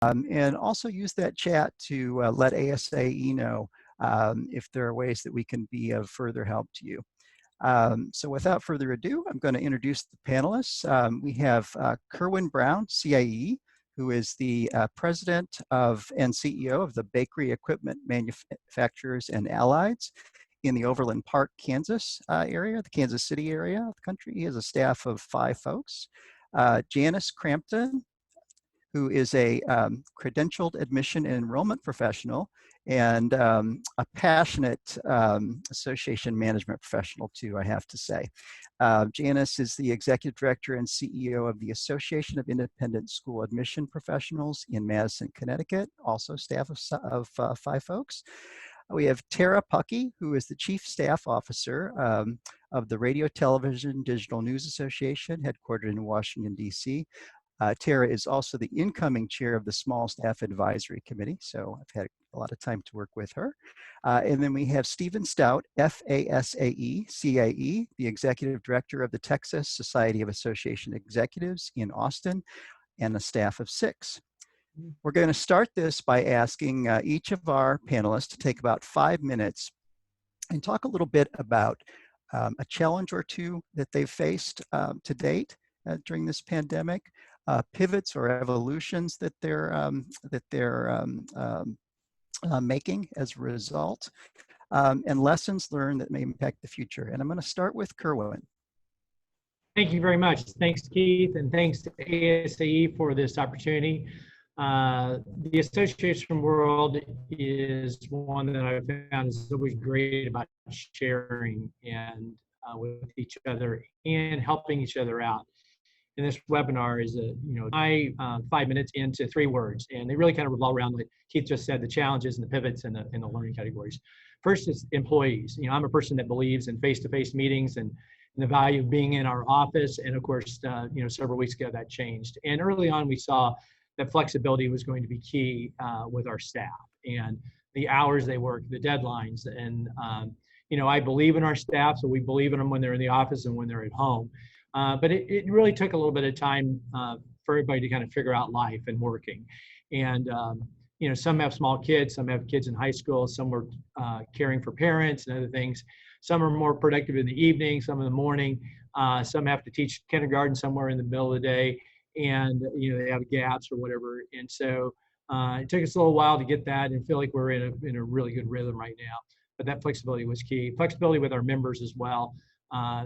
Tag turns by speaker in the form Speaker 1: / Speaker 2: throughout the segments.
Speaker 1: And also use that chat to let ASAE know if there are ways that we can be of further help to you. So without further ado, I'm going to introduce the panelists. We have Kerwin Brown, CAE, who is the president of and CEO of the Bakery Equipment Manufacturers and Allieds in the Overland Park, Kansas area, the Kansas City area of the country. He has a staff of 5 folks. Janice Crampton, who is a credentialed admission and enrollment professional and a passionate association management professional too, I have to say. Janice is the executive director and CEO of the Association of Independent School Admission Professionals in Madison, Connecticut, also staff of 5 folks. We have Tara Puckey, who is the Chief Staff Officer of the Radio, Television, Digital News Association, headquartered in Washington, D.C. Tara is also the incoming chair of the Small Staff Advisory Committee, so I've had a lot of time to work with her. And then we have Stephen Stout, FASAE, CAE, the executive director of the Texas Society of Association Executives in Austin, and a staff of 6. We're going to start this by asking each of our panelists to take about 5 minutes and talk a little bit about a challenge or 2 that they've faced to date during this pandemic, pivots or evolutions that they're making as a result, and lessons learned that may impact the future. And I'm going to start with Kerwin.
Speaker 2: Thank you very much. Thanks, Keith, and thanks to ASAE for this opportunity. The association world is one that I've found is always great about sharing and with each other and helping each other out. And this webinar is my 5 minutes into 3 words, and they really kind of revolve around, like Keith just said, the challenges and the pivots and the learning categories. First is employees. I'm a person that believes in face-to-face meetings and the value of being in our office. And of course, several weeks ago that changed. And early on, we saw that flexibility was going to be key with our staff and the hours they work, the deadlines. And, I believe in our staff, so we believe in them when they're in the office and when they're at home. But it really took a little bit of time for everybody to kind of figure out life and working. And, some have small kids, some have kids in high school, some were caring for parents and other things. Some are more productive in the evening, some in the morning. Some have to teach kindergarten somewhere in the middle of the day, and they have gaps or whatever. And so it took us a little while to get that and feel like we're in a really good rhythm right now. But that flexibility was key. Flexibility with our members as well.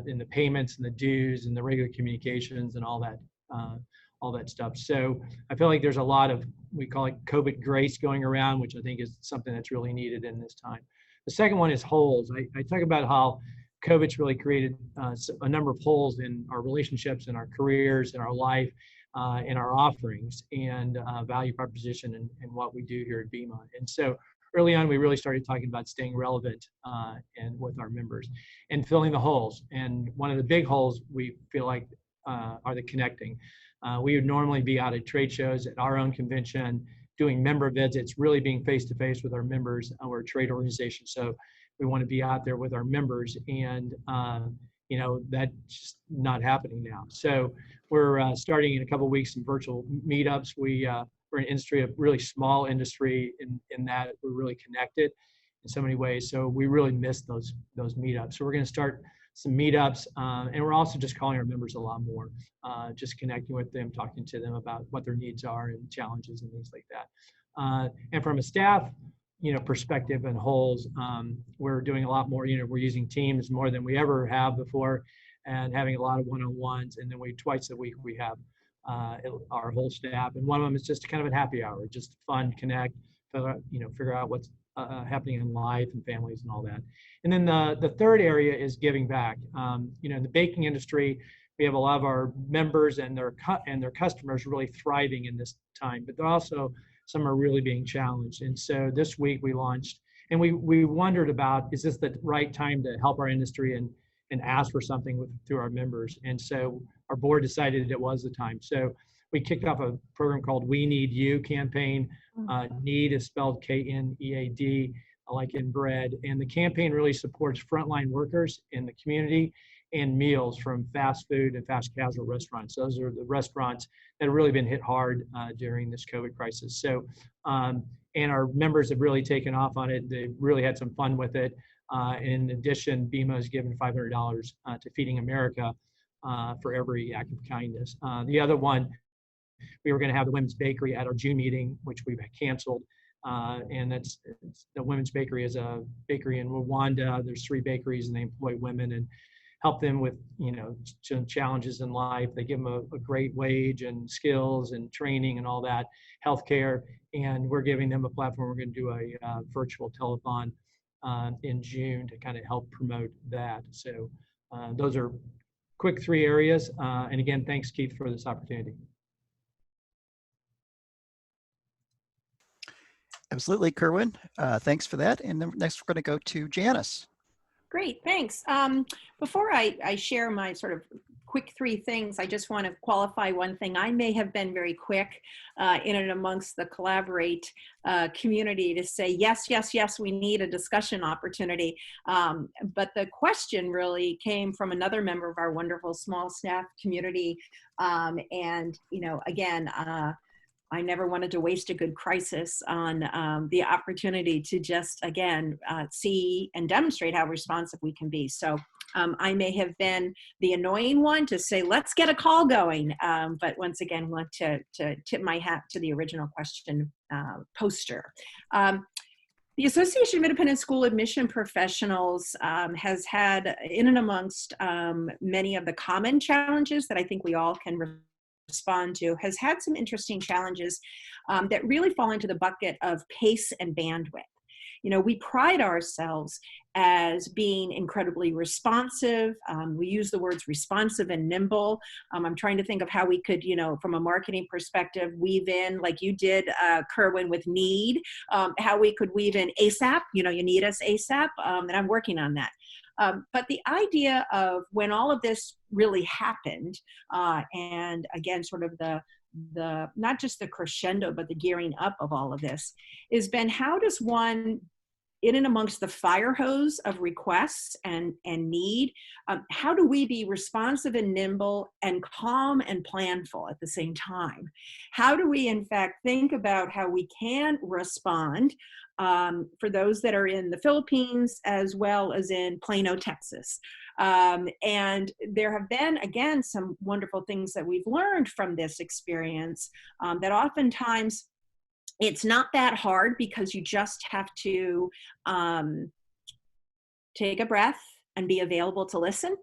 Speaker 2: In the payments and the dues and the regular communications and all that stuff. So I feel like there's a lot of, we call it COVID grace going around, which I think is something that's really needed in this time. The second one is holes. I talk about how COVID's really created a number of holes in our relationships, in our careers, in our life, in our offerings and value proposition and what we do here at BEMA. And so early on, we really started talking about staying relevant and with our members and filling the holes. And one of the big holes we feel like are the connecting. We would normally be out at trade shows, at our own convention, doing member visits, really being face-to-face with our members. We're a trade organization, so we want to be out there with our members. And that's just not happening now. So we're starting in a couple of weeks some virtual meetups. We're an industry, a really small industry in that we're really connected in so many ways. So we really miss those meetups. So we're going to start some meetups, and we're also just calling our members a lot more, just connecting with them, talking to them about what their needs are and challenges and things like that. And from a staff, perspective and holes, we're doing a lot more. We're using Teams more than we ever have before, and having a lot of one-on-ones. And then twice a week we have our whole staff, and one of them is just kind of a happy hour, just fun, connect, figure out what's happening in life and families and all that. And then the third area is giving back. In the baking industry, we have a lot of our members and their customers really thriving in this time, but also some are really being challenged. And so this week we launched, and we wondered about, is this the right time to help our industry and ask for something through our members? And so our board decided it was the time. So we kicked off a program called We Need You campaign. Need is spelled K-N-E-A-D, like in bread. And the campaign really supports frontline workers in the community and meals from fast food and fast casual restaurants. Those are the restaurants that have really been hit hard during this COVID crisis. So, and our members have really taken off on it. They've really had some fun with it. In addition, BEMA has given $500 to Feeding America for every act of kindness. The other one, we were going to have the Women's Bakery at our June meeting, which we've canceled. And that's the Women's Bakery is a bakery in Rwanda. There's 3 bakeries, and they employ women and help them with, you know, some challenges in life. They give them a great wage and skills and training and all that, healthcare. And we're giving them a platform. We're going to do a virtual telethon in June to kind of help promote that. So those are quick 3 areas. And again, thanks, Keith, for this opportunity.
Speaker 1: Absolutely, Kerwin. Thanks for that. And then next we're going to go to Janice.
Speaker 3: Great, thanks. Before I share my sort of quick 3 things, I just want to qualify one thing. I may have been very quick in and amongst the Collaborate community to say, yes, yes, yes, we need a discussion opportunity. But the question really came from another member of our wonderful small staff community. And, you know, again, I never wanted to waste a good crisis on the opportunity to just, again, see and demonstrate how responsive we can be. So I may have been the annoying one to say, let's get a call going. But once again, want to tip my hat to the original question poster. The Association of Independent School Admission Professionals has had, in and amongst many of the common challenges that I think we all can respond to, has had some interesting challenges that really fall into the bucket of pace and bandwidth. You know, we pride ourselves as being incredibly responsive. We use the words responsive and nimble. I'm trying to think of how we could, you know, from a marketing perspective, weave in, like you did, Kerwin, with need, how we could weave in ASAP, you know, you need us ASAP, and I'm working on that. But the idea of when all of this really happened, and again, sort of the not just the crescendo, but the gearing up of all of this, has been how does one, in and amongst the fire hose of requests and need, how do we be responsive and nimble and calm and planful at the same time? How do we, in fact, think about how we can respond for those that are in the Philippines as well as in Plano, Texas? And there have been, again, some wonderful things that we've learned from this experience, that oftentimes it's not that hard because you just have to take a breath and be available to listen.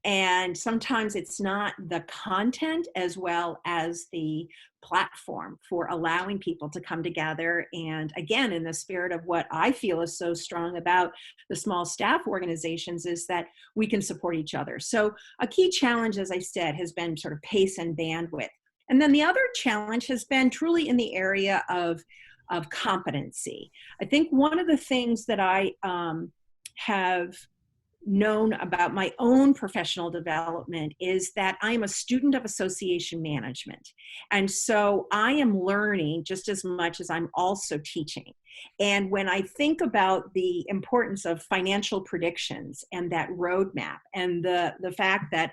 Speaker 3: And sometimes it's not the content as well as the platform for allowing people to come together. And again, in the spirit of what I feel is so strong about the small staff organizations is that we can support each other. So a key challenge, as I said, has been sort of pace and bandwidth. And then the other challenge has been truly in the area of competency. I think one of the things that I have known about my own professional development is that I'm a student of association management. And so I am learning just as much as I'm also teaching. And when I think about the importance of financial predictions and that roadmap and the fact that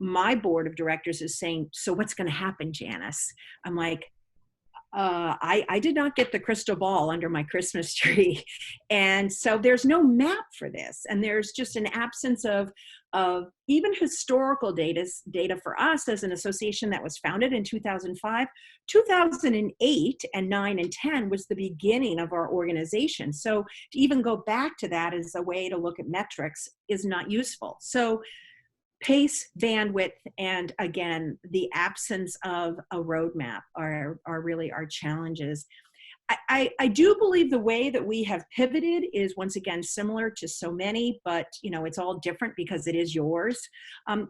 Speaker 3: my board of directors is saying, so what's going to happen, Janice? I'm like, I did not get the crystal ball under my Christmas tree. And so there's no map for this. And there's just an absence of even historical data for us as an association that was founded in 2005. 2008 and 9 and 10 was the beginning of our organization. So to even go back to that as a way to look at metrics is not useful. So pace, bandwidth, and again, the absence of a roadmap are really our challenges. I do believe the way that we have pivoted is once again similar to so many, but you know it's all different because it is yours,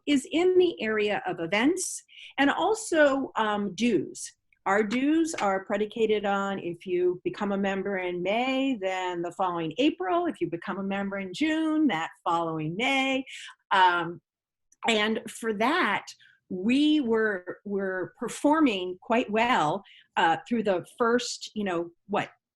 Speaker 3: is in the area of events and also dues. Our dues are predicated on if you become a member in May, then the following April. If you become a member in June, that following May. And for that, we were performing quite well through the first,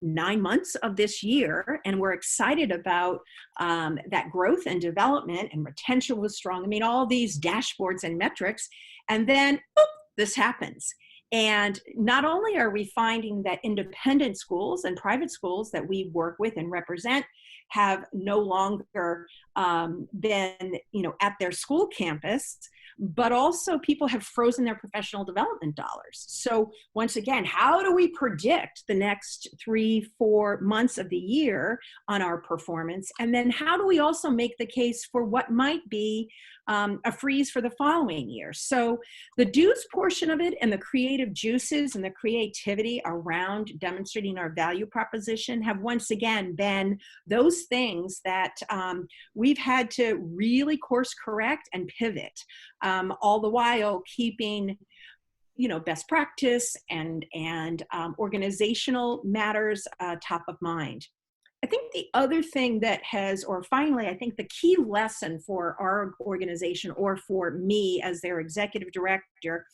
Speaker 3: 9 months of this year, and we're excited about that growth and development, and retention was strong. I mean, all these dashboards and metrics, and then boop, this happens. And not only are we finding that independent schools and private schools that we work with and represent have no longer been, at their school campus, but also people have frozen their professional development dollars. So once again, how do we predict the next 3-4 months of the year on our performance? And then how do we also make the case for what might be a freeze for the following year? So the dues portion of it and the creative juices and the creativity around demonstrating our value proposition have once again been those things that we've had to really course correct and pivot, all the while keeping best practice and organizational matters top of mind. I think the other thing that finally, I think the key lesson for our organization, or for me as their executive director,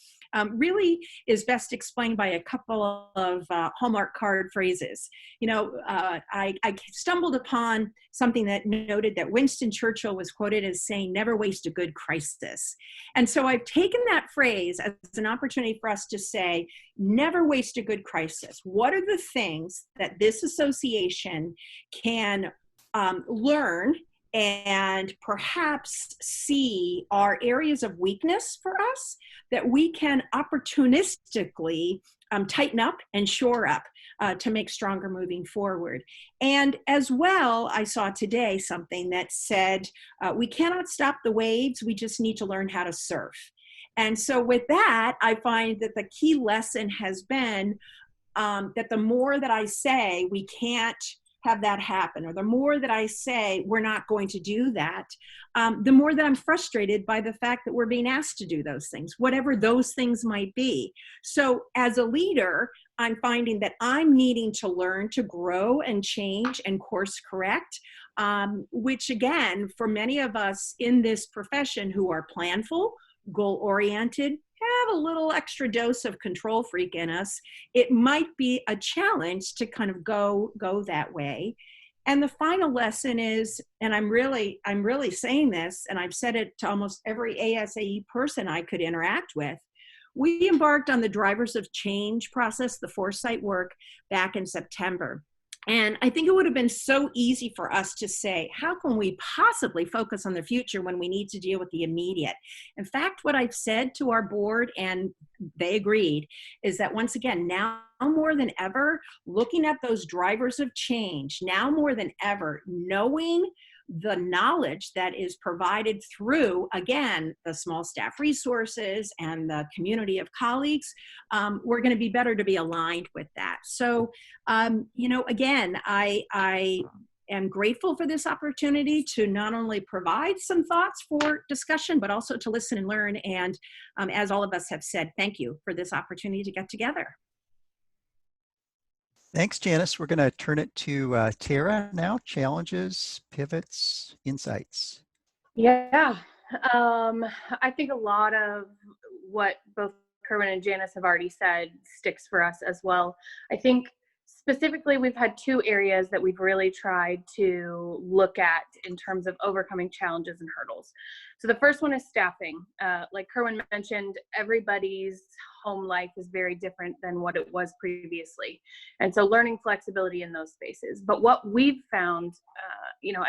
Speaker 3: really is best explained by a couple of Hallmark card phrases. I stumbled upon something that noted that Winston Churchill was quoted as saying, "Never waste a good crisis." And so I've taken that phrase as an opportunity for us to say, never waste a good crisis. What are the things that this association can learn and perhaps see are areas of weakness for us that we can opportunistically tighten up and shore up to make stronger moving forward? And as well, I saw today something that said, we cannot stop the waves, we just need to learn how to surf. And so with that, I find that the key lesson has been that the more that I say we can't have that happen, or the more that I say we're not going to do that, the more that I'm frustrated by the fact that we're being asked to do those things, whatever those things might be. So as a leader, I'm finding that I'm needing to learn to grow and change and course correct, which again, for many of us in this profession who are planful, goal-oriented, have a little extra dose of control freak in us, it might be a challenge to kind of go that way. And the final lesson is, and I'm really saying this, and I've said it to almost every ASAE person I could interact with, we embarked on the Drivers of Change process, the foresight work, back in September. And I think it would have been so easy for us to say, how can we possibly focus on the future when we need to deal with the immediate? In fact, what I've said to our board, and they agreed, is that once again, now more than ever, looking at those drivers of change, now more than ever, knowing the knowledge that is provided through, again, the small staff resources and the community of colleagues, we're going to be better to be aligned with that. So, again, I am grateful for this opportunity to not only provide some thoughts for discussion, but also to listen and learn. And as all of us have said, thank you for this opportunity to get together.
Speaker 1: Thanks, Janice. We're going to turn it to Tara now. Challenges, pivots, insights.
Speaker 4: Yeah, I think a lot of what both Kerwin and Janice have already said sticks for us as well. I think specifically we've had two areas that we've really tried to look at in terms of overcoming challenges and hurdles. So the first one is staffing. Like Kerwin mentioned, everybody's home life is very different than what it was previously. And so learning flexibility in those spaces. But what we've found,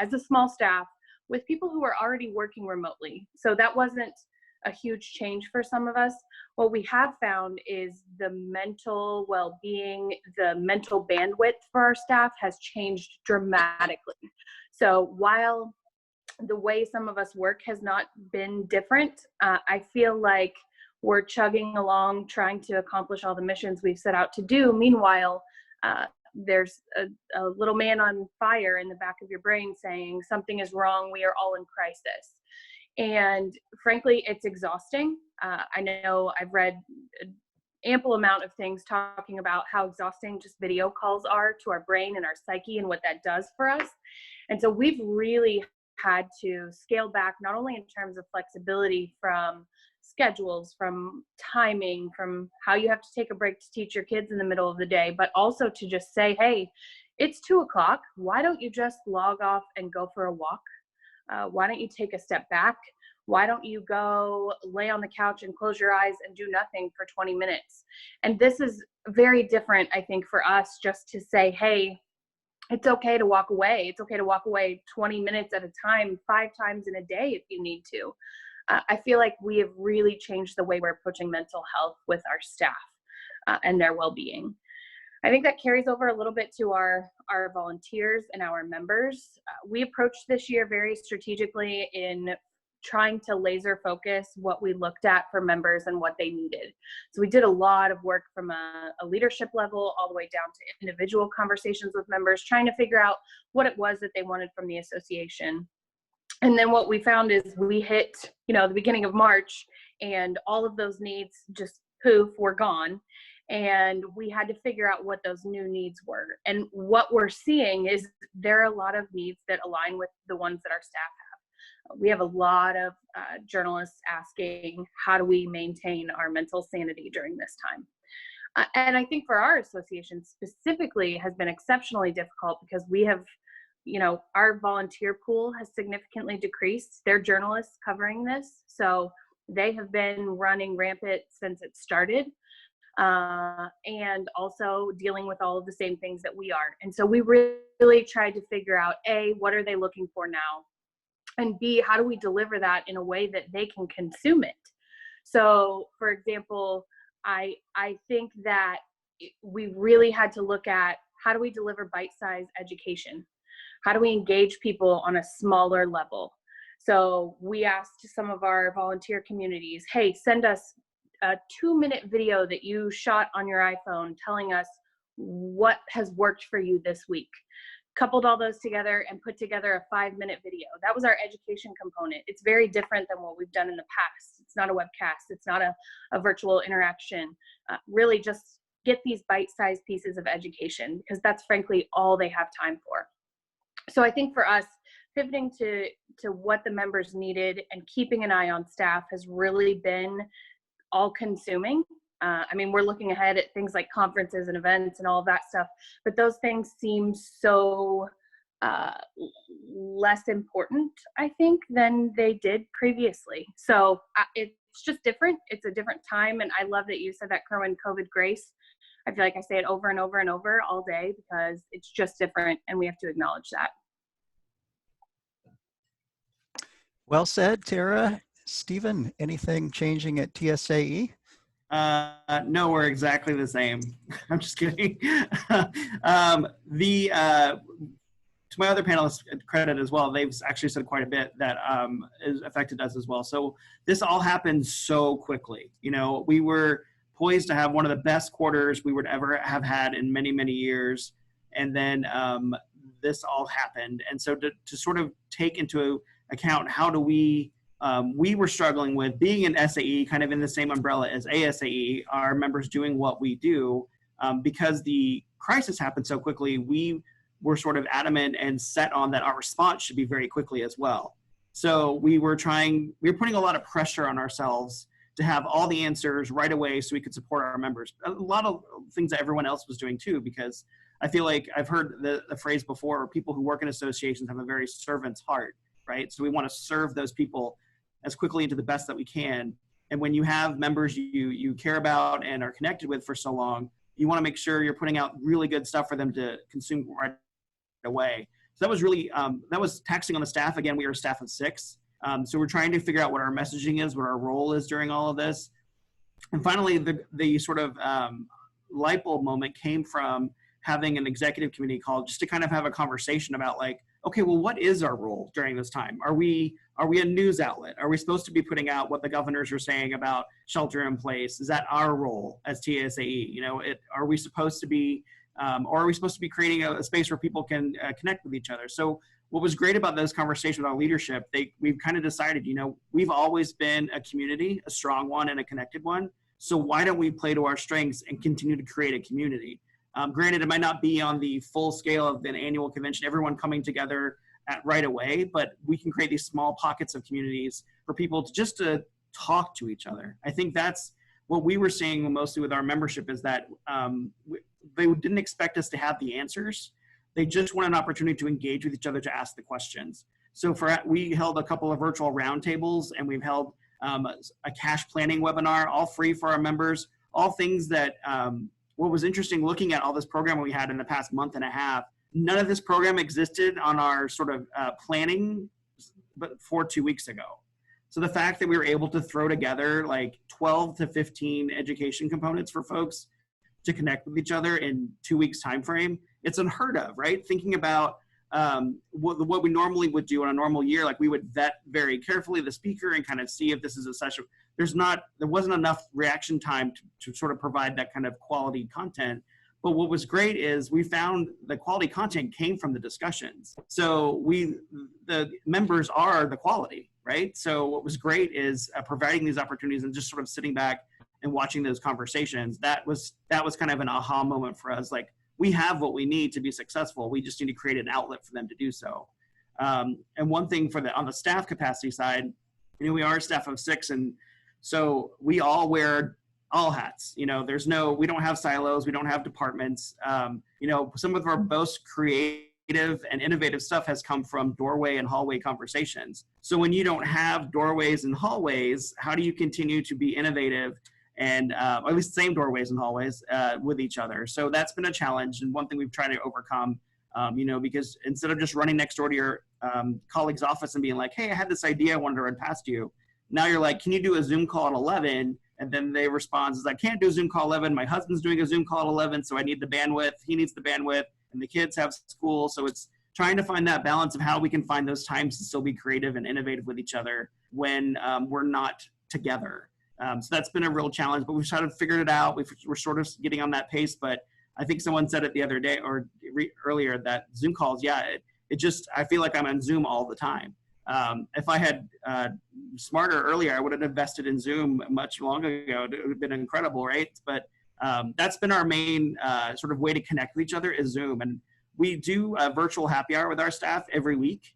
Speaker 4: as a small staff with people who are already working remotely, so that wasn't a huge change for some of us. What we have found is the mental well-being, the mental bandwidth for our staff has changed dramatically. So while the way some of us work has not been different, I feel like we're chugging along, trying to accomplish all the missions we've set out to do. Meanwhile, there's a little man on fire in the back of your brain saying something is wrong, we are all in crisis. And frankly, it's exhausting. I know I've read an ample amount of things talking about how exhausting just video calls are to our brain and our psyche and what that does for us. And so we've really had to scale back, not only in terms of flexibility from schedules, from timing, from how you have to take a break to teach your kids in the middle of the day, but also to just say, hey, it's 2 o'clock. Why don't you just log off and go for a walk? Why don't you take a step back? Why don't you go lay on the couch and close your eyes and do nothing for 20 minutes? And this is very different, I think, for us, just to say, hey, it's okay to walk away. It's okay to walk away 20 minutes at a time, 5 times in a day if you need to. I feel like we have really changed the way we're approaching mental health with our staff and their well-being. I think that carries over a little bit to our volunteers and our members. We approached this year very strategically in trying to laser focus what we looked at for members and what they needed. So we did a lot of work from a leadership level all the way down to individual conversations with members, trying to figure out what it was that they wanted from the association. And then what we found is we hit, the beginning of March, and all of those needs just poof, were gone. And we had to figure out what those new needs were. And what we're seeing is there are a lot of needs that align with the ones that our staff have. We have a lot of journalists asking, how do we maintain our mental sanity during this time? And I think for our association specifically has been exceptionally difficult because we have, our volunteer pool has significantly decreased. They're journalists covering this, so they have been running rampant since it started. And also dealing with all of the same things that we are. And so we really tried to figure out, A, what are they looking for now? And B, how do we deliver that in a way that they can consume it? So, for example, I think that we really had to look at, how do we deliver bite-sized education? How do we engage people on a smaller level? So we asked some of our volunteer communities, hey, send us a 2-minute video that you shot on your iPhone telling us what has worked for you this week. Coupled all those together and put together a 5-minute video. That was our education component. It's very different than what we've done in the past. It's not a webcast. It's not a virtual interaction. Really just get these bite-sized pieces of education, because that's frankly all they have time for. So I think for us, pivoting to what the members needed and keeping an eye on staff has really been all-consuming. We're looking ahead at things like conferences and events and all of that stuff, but those things seem so less important, I think, than they did previously. So it's just different. It's a different time, and I love that you said that, Kerwin, COVID grace. I feel like I say it over and over and over all day because it's just different, and we have to acknowledge that.
Speaker 1: Well said, Tara. Stephen, anything changing at TSAE?
Speaker 5: No, we're exactly the same. I'm just kidding. To my other panelists' credit as well, they've actually said quite a bit that has affected us as well. So this all happened so quickly. We were poised to have one of the best quarters we would ever have had in many, many years. And then this all happened. And so to sort of take into account, how do we were struggling with being an SAE, kind of in the same umbrella as ASAE, our members doing what we do. Because the crisis happened so quickly, we were sort of adamant and set on that our response should be very quickly as well. So we were putting a lot of pressure on ourselves to have all the answers right away so we could support our members. A lot of things that everyone else was doing too, because I feel like I've heard the phrase before, people who work in associations have a very servant's heart, right? So we want to serve those people as quickly and to the best that we can. And when you have members you care about and are connected with for so long, you want to make sure you're putting out really good stuff for them to consume right away. So that was really, that was taxing on the staff. Again, we were a staff of 6. So we're trying to figure out what our messaging is, what our role is during all of this. And finally, the sort of light bulb moment came from having an executive committee call just to kind of have a conversation about, like, okay, well, what is our role during this time? Are we a news outlet? Are we supposed to be putting out what the governors are saying about shelter in place? Is that our role as TSAE? Are we supposed to be, or are we supposed to be creating a space where people can connect with each other? So what was great about those conversations with our leadership, we've kind of decided, we've always been a community, a strong one and a connected one. So why don't we play to our strengths and continue to create a community? Granted, it might not be on the full scale of an annual convention, everyone coming together right away, but we can create these small pockets of communities for people to talk to each other. I think that's what we were seeing mostly with our membership, is that they didn't expect us to have the answers. They just want an opportunity to engage with each other, to ask the questions. So we held a couple of virtual roundtables, and we've held a cash planning webinar, all free for our members, all things that, what was interesting looking at all this programming we had in the past month and a half, none of this program existed on our sort of planning but for 2 weeks ago. So the fact that we were able to throw together like 12 to 15 education components for folks to connect with each other in 2 weeks time frame, it's unheard of, right? Thinking about what we normally would do in a normal year, like we would vet very carefully the speaker and kind of see if this is a session. There wasn't enough reaction time to sort of provide that kind of quality content. But what was great is we found the quality content came from the discussions. So the members are the quality, right? So what was great is providing these opportunities and just sort of sitting back and watching those conversations. That was kind of an aha moment for us. Like, we have what we need to be successful. We just need to create an outlet for them to do so. And one thing on the staff capacity side, we are a staff of 6, and so we all wear all hats. We don't have silos, we don't have departments. Some of our most creative and innovative stuff has come from doorway and hallway conversations. So when you don't have doorways and hallways, how do you continue to be innovative and or at least same doorways and hallways with each other? So that's been a challenge, and one thing we've tried to overcome, because instead of just running next door to your colleague's office and being like, hey, I had this idea I wanted to run past you. Now you're like, can you do a Zoom call at 11? And then they respond, I can't do a Zoom call at 11. My husband's doing a Zoom call at 11, so I need the bandwidth. He needs the bandwidth, and the kids have school. So it's trying to find that balance of how we can find those times to still be creative and innovative with each other when we're not together. So that's been a real challenge, but we've sort of figured it out. We're sort of getting on that pace, but I think someone said it the other day or earlier that Zoom calls, I feel like I'm on Zoom all the time. If I had smarter earlier, I would have invested in Zoom much longer ago. It would have been incredible, right? But that's been our main sort of way to connect with each other is Zoom. And we do a virtual happy hour with our staff every week,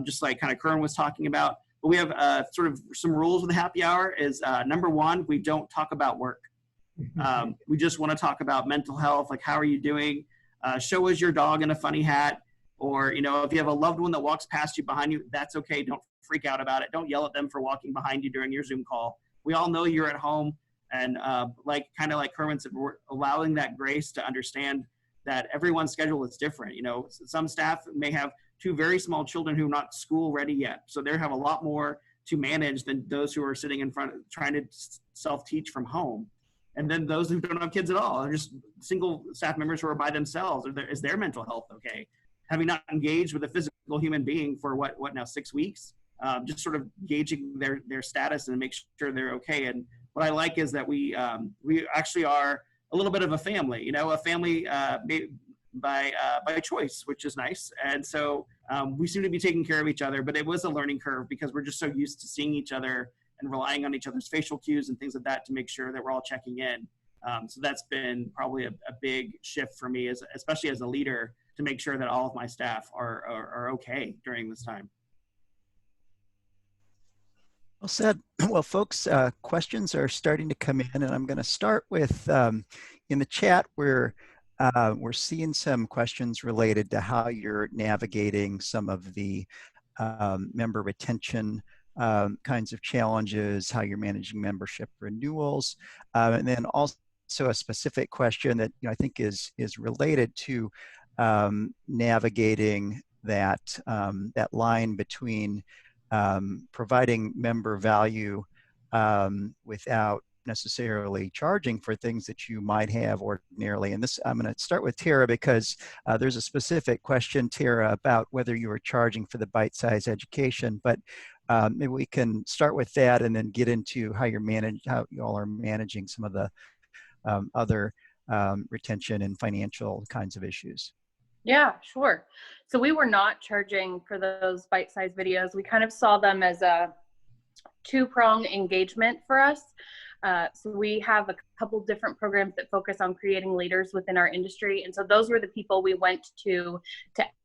Speaker 5: just like kind of Kern was talking about. But we have sort of some rules with the happy hour is number one, we don't talk about work. We just want to talk about mental health, like how are you doing? Show us your dog in a funny hat. Or, if you have a loved one that walks past you behind you, that's okay. Don't freak out about it. Don't yell at them for walking behind you during your Zoom call. We all know you're at home. And like Kerwin said, we're allowing that grace to understand that everyone's schedule is different. Some staff may have 2 very small children who are not school ready yet. So they have a lot more to manage than those who are sitting in front trying to self-teach from home. And then those who don't have kids at all are just single staff members who are by themselves. Is their mental health okay? Having not engaged with a physical human being for what now 6 weeks, just sort of gauging their status and make sure they're okay. And what I like is that we actually are a little bit of a family, a family by choice, which is nice. And so we seem to be taking care of each other, but it was a learning curve because we're just so used to seeing each other and relying on each other's facial cues and things like that to make sure that we're all checking in. So that's been probably a big shift for me, especially as a leader, to make sure that all of my staff are okay during this time.
Speaker 1: Well said. Well, folks, questions are starting to come in, and I'm going to start with in the chat where we're seeing some questions related to how you're navigating some of the member retention kinds of challenges, how you're managing membership renewals, and then also a specific question that I think is related to navigating that that line between providing member value without necessarily charging for things that you might have ordinarily. And this, I'm going to start with Tara because there's a specific question, Tara, about whether you are charging for the bite-sized education. But maybe we can start with that and then get into how how you all are managing some of the other retention and financial kinds of issues.
Speaker 4: Yeah, sure. So we were not charging for those bite-sized videos. We kind of saw them as a 2-prong engagement for us. So we have a couple different programs that focus on creating leaders within our industry. And so those were the people we went to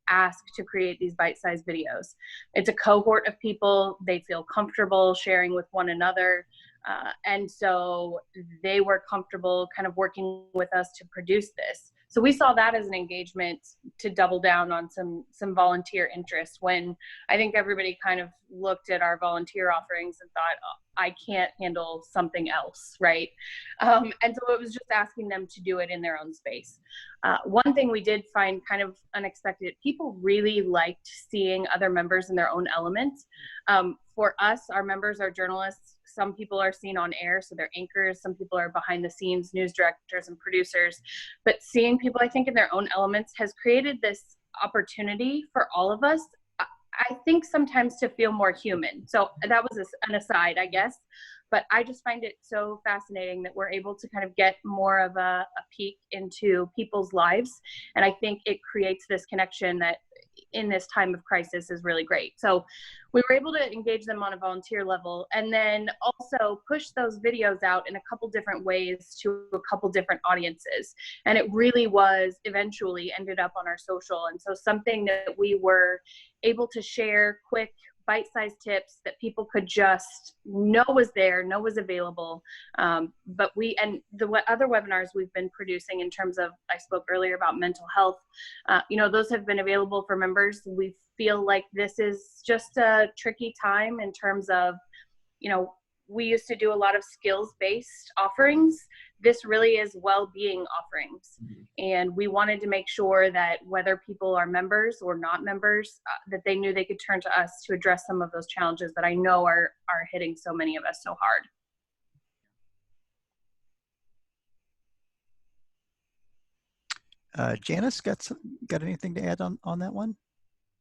Speaker 4: ask to create these bite-sized videos. It's a cohort of people. They feel comfortable sharing with one another. And so they were comfortable kind of working with us to produce this. So we saw that as an engagement to double down on some volunteer interest, when I think everybody kind of looked at our volunteer offerings and thought, oh, I can't handle something else, right? And so it was just asking them to do it in their own space. One thing we did find kind of unexpected, people really liked seeing other members in their own element. For us, our members are journalists. Some people are seen on air, so they're anchors. Some people are behind the scenes, news directors and producers. But seeing people, I think, in their own elements has created this opportunity for all of us, I think, sometimes to feel more human. So that was an aside, I guess. But I just find it so fascinating that we're able to kind of get more of a peek into people's lives. And I think it creates this connection that in this time of crisis is really great. So we were able to engage them on a volunteer level, and then also push those videos out in a couple different ways to a couple different audiences. And it really was eventually ended up on our social. And so something that we were able to share quick, bite-sized tips that people could just know was there, know was available. But and the other webinars we've been producing in terms of, I spoke earlier about mental health, those have been available for members. We feel like this is just a tricky time in terms of, we used to do a lot of skills-based offerings. This really is well-being offerings. And we wanted to make sure that whether people are members or not members, that they knew they could turn to us to address some of those challenges that I know are hitting so many of us so
Speaker 1: hard. Janice, got anything to add on that one?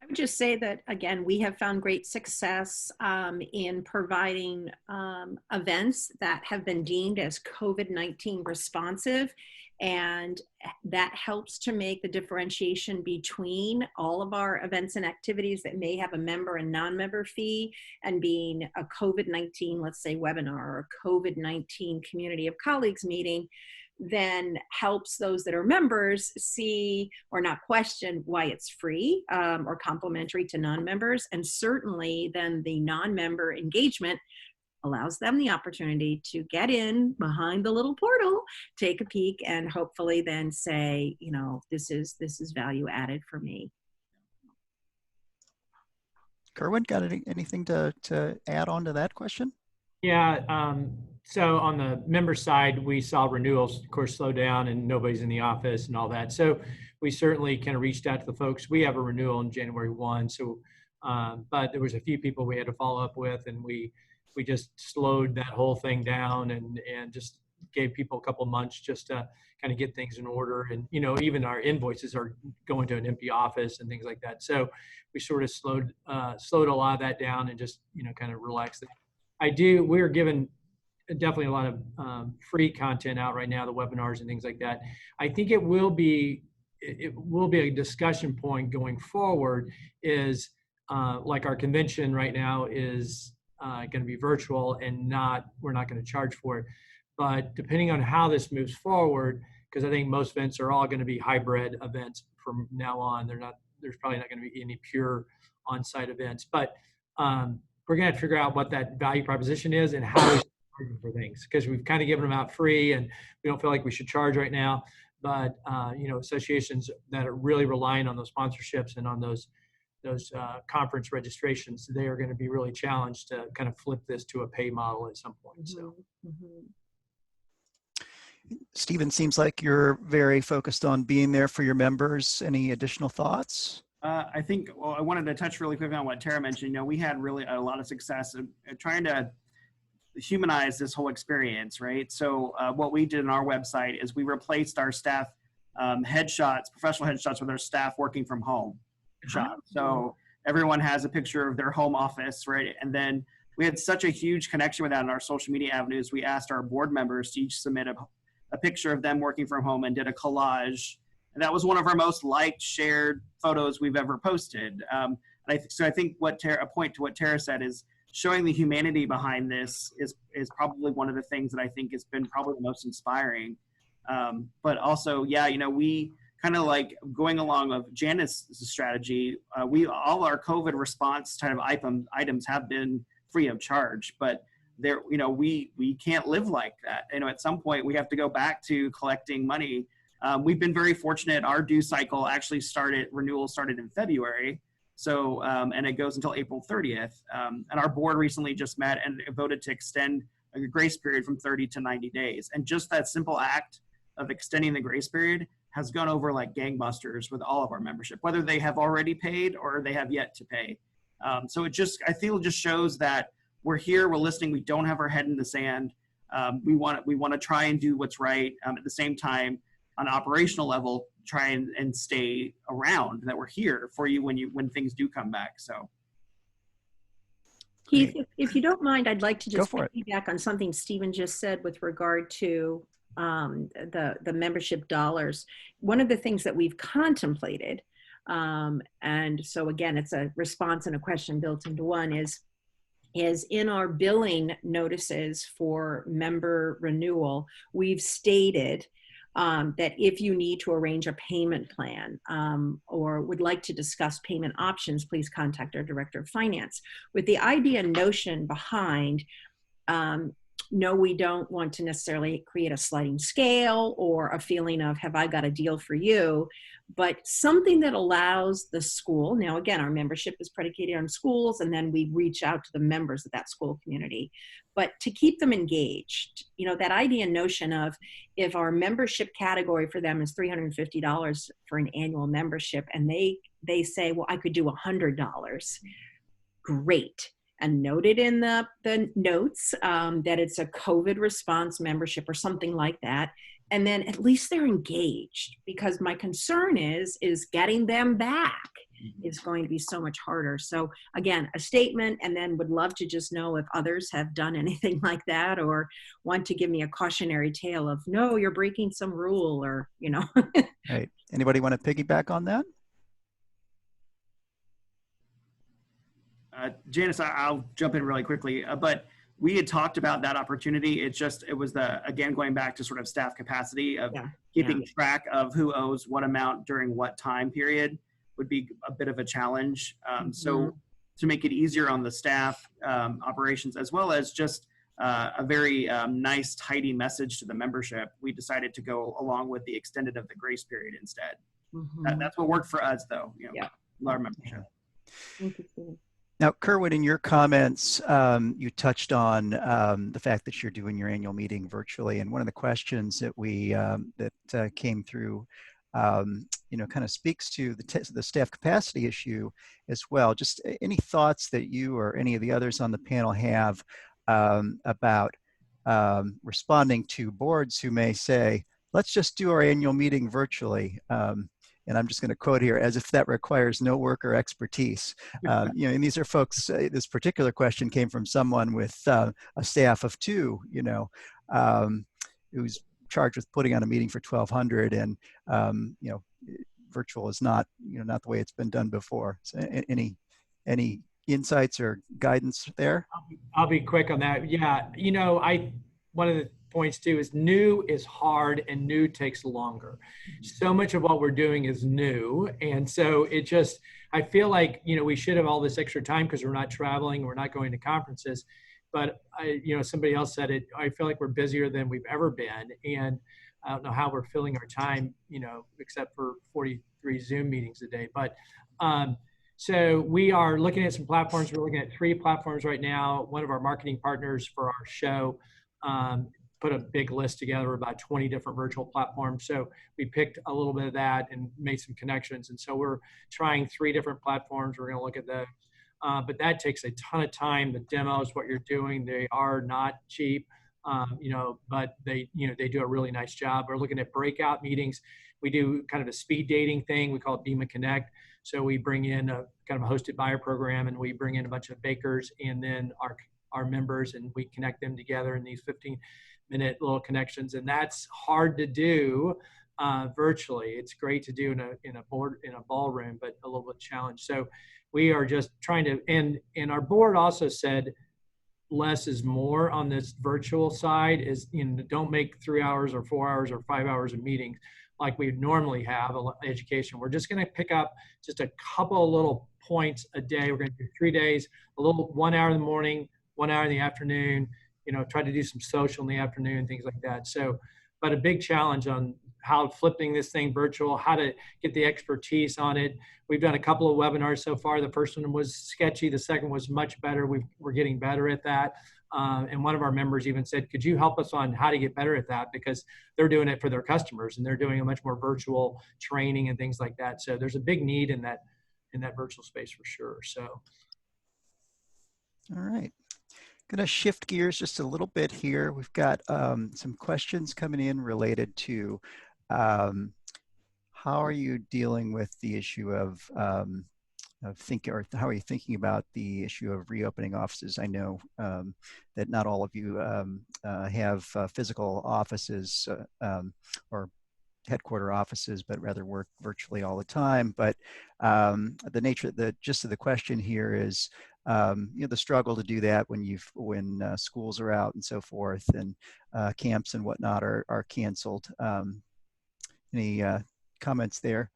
Speaker 3: I would just say that, again, we have found great success in providing events that have been deemed as COVID-19 responsive, and that helps to make the differentiation between all of our events and activities that may have a member and non-member fee, and being a COVID-19, let's say, webinar or a COVID-19 community of colleagues meeting, then helps those that are members see or not question why it's free or complimentary to non-members. And certainly then the non-member engagement allows them the opportunity to get in behind the little portal, take a peek, and hopefully then say, this is value added for me.
Speaker 1: Kerwin, got anything to add on to that question?
Speaker 2: Yeah, so on the member side, we saw renewals, of course, slow down and nobody's in the office and all that. So we certainly kind of reached out to the folks. We have a renewal on January 1. So, but there was a few people we had to follow up with, and we just slowed that whole thing down and just gave people a couple months just to kind of get things in order. And, even our invoices are going to an empty office and things like that. So we sort of slowed a lot of that down and just, kind of relaxed it. We're given definitely a lot of free content out right now, the webinars and things like that. I think it will be a discussion point going forward, is like our convention right now is going to be virtual and we're not going to charge for it. But depending on how this moves forward, because I think most events are all going to be hybrid events from now on. There's probably not going to be any pure on-site events, but we're going to have to figure out what that value proposition is and how we charge for things, because we've kind of given them out free and we don't feel like we should charge right now. But associations that are really relying on those sponsorships and on those conference registrations, they are going to be really challenged to kind of flip this to a pay model at some point. So.
Speaker 1: Stephen, seems like you're very focused on being there for your members. Any additional thoughts?
Speaker 5: I think, I wanted to touch really quickly on what Tara mentioned. We had really a lot of success in trying to humanize this whole experience, right? So what we did on our website is we replaced our staff headshots, professional headshots, with our staff working from home shots. So everyone has a picture of their home office, right? And then we had such a huge connection with that in our social media avenues. We asked our board members to each submit a picture of them working from home and did a collage. And that was one of our most liked, shared photos we've ever posted. So I think a point to what Tara said is showing the humanity behind this is probably one of the things that I think has been probably the most inspiring. But also, we kind of like going along of Janice's strategy, all our COVID response kind of items have been free of charge, but there, we can't live like that. At some point we have to go back to collecting money. We've been very fortunate. Our due cycle actually renewal started in February. So, and it goes until April 30th. And our board recently just met and voted to extend a grace period from 30 to 90 days. And just that simple act of extending the grace period has gone over like gangbusters with all of our membership, whether they have already paid or they have yet to pay. So I feel it just shows that we're here, we're listening, we don't have our head in the sand. We want to try and do what's right. At the same time, on an operational level, try and stay around, that we're here for you when things do come back. So,
Speaker 3: Keith, if you don't mind, I'd like to just
Speaker 1: piggyback
Speaker 3: on something Stephen just said with regard to the membership dollars. One of the things that we've contemplated, and so again, it's a response and a question built into one, is in our billing notices for member renewal, we've stated that if you need to arrange a payment plan or would like to discuss payment options, please contact our Director of Finance. With the idea and notion behind, no, we don't want to necessarily create a sliding scale or a feeling of, have I got a deal for you? But something that allows the school, now again, our membership is predicated on schools, and then we reach out to the members of that school community, but to keep them engaged. That idea and notion of, if our membership category for them is $350 for an annual membership, and they say, well, I could do $100, great. And noted in the notes that it's a COVID response membership or something like that. And then at least they're engaged, because my concern is getting them back is going to be so much harder. So again, a statement, and then would love to just know if others have done anything like that or want to give me a cautionary tale of, no, you're breaking some rule, or,
Speaker 1: Right. Anybody want to piggyback on that?
Speaker 5: Janice, I'll jump in really quickly, but we had talked about that opportunity. It was again, going back to sort of staff capacity of keeping track of who owes what amount during what time period would be a bit of a challenge. So to make it easier on the staff operations, as well as just a very nice, tidy message to the membership, we decided to go along with the extended of the grace period instead. That's what worked for us, though, our membership.
Speaker 1: Now, Kerwin, in your comments, you touched on the fact that you're doing your annual meeting virtually, and one of the questions that that came through, kind of speaks to the staff capacity issue as well. Just any thoughts that you or any of the others on the panel have about responding to boards who may say, let's just do our annual meeting virtually. And I'm just going to quote here, as if that requires no work or expertise. And these are folks, this particular question came from someone with a staff of 2, who's charged with putting on a meeting for 1,200, and, virtual is not, not the way it's been done before. So any insights or guidance there?
Speaker 2: I'll be quick on that. Yeah, one of the points too is new is hard, and new takes longer. So much of what we're doing is new. And so I feel like, we should have all this extra time because we're not traveling, we're not going to conferences. But somebody else said it, I feel like we're busier than we've ever been. And I don't know how we're filling our time, except for 43 Zoom meetings a day. But so we are looking at some platforms. We're looking at 3 platforms right now. One of our marketing partners for our show put a big list together of about 20 different virtual platforms. So we picked a little bit of that and made some connections. And so we're trying 3 different platforms. We're going to look at those. But that takes a ton of time. The demos, what you're doing, they are not cheap, but they do a really nice job. We're looking at breakout meetings. We do kind of a speed dating thing. We call it Beam and Connect. So we bring in a kind of a hosted buyer program, and we bring in a bunch of bakers and then our members, and we connect them together in these 15-minute little connections. And that's hard to do virtually. It's great to do in a ballroom, but a little bit challenged. So we are just trying to, and our board also said less is more on this virtual side, is, don't make 3 hours or 4 hours or 5 hours of meetings. like we normally have education. We're just going to pick up just a couple of little points a day. We're going to do 3 days, a little 1 hour in the morning, 1 hour in the afternoon, try to do some social in the afternoon, things like that. So, but a big challenge on how flipping this thing virtual, how to get the expertise on it. We've done a couple of webinars so far. The first one was sketchy. The second was much better. We're getting better at that. And one of our members even said, could you help us on how to get better at that? Because they're doing it for their customers and they're doing a much more virtual training and things like that. So there's a big need in that virtual space for sure. So.
Speaker 1: All right. Going to shift gears just a little bit here. We've got some questions coming in related to how are you dealing with the issue of how are you thinking about the issue of reopening offices? I know that not all of you have physical offices or headquarter offices, but rather work virtually all the time. But the gist of the question here is, the struggle to do that when schools are out and so forth, and camps and whatnot are canceled. Any comments there?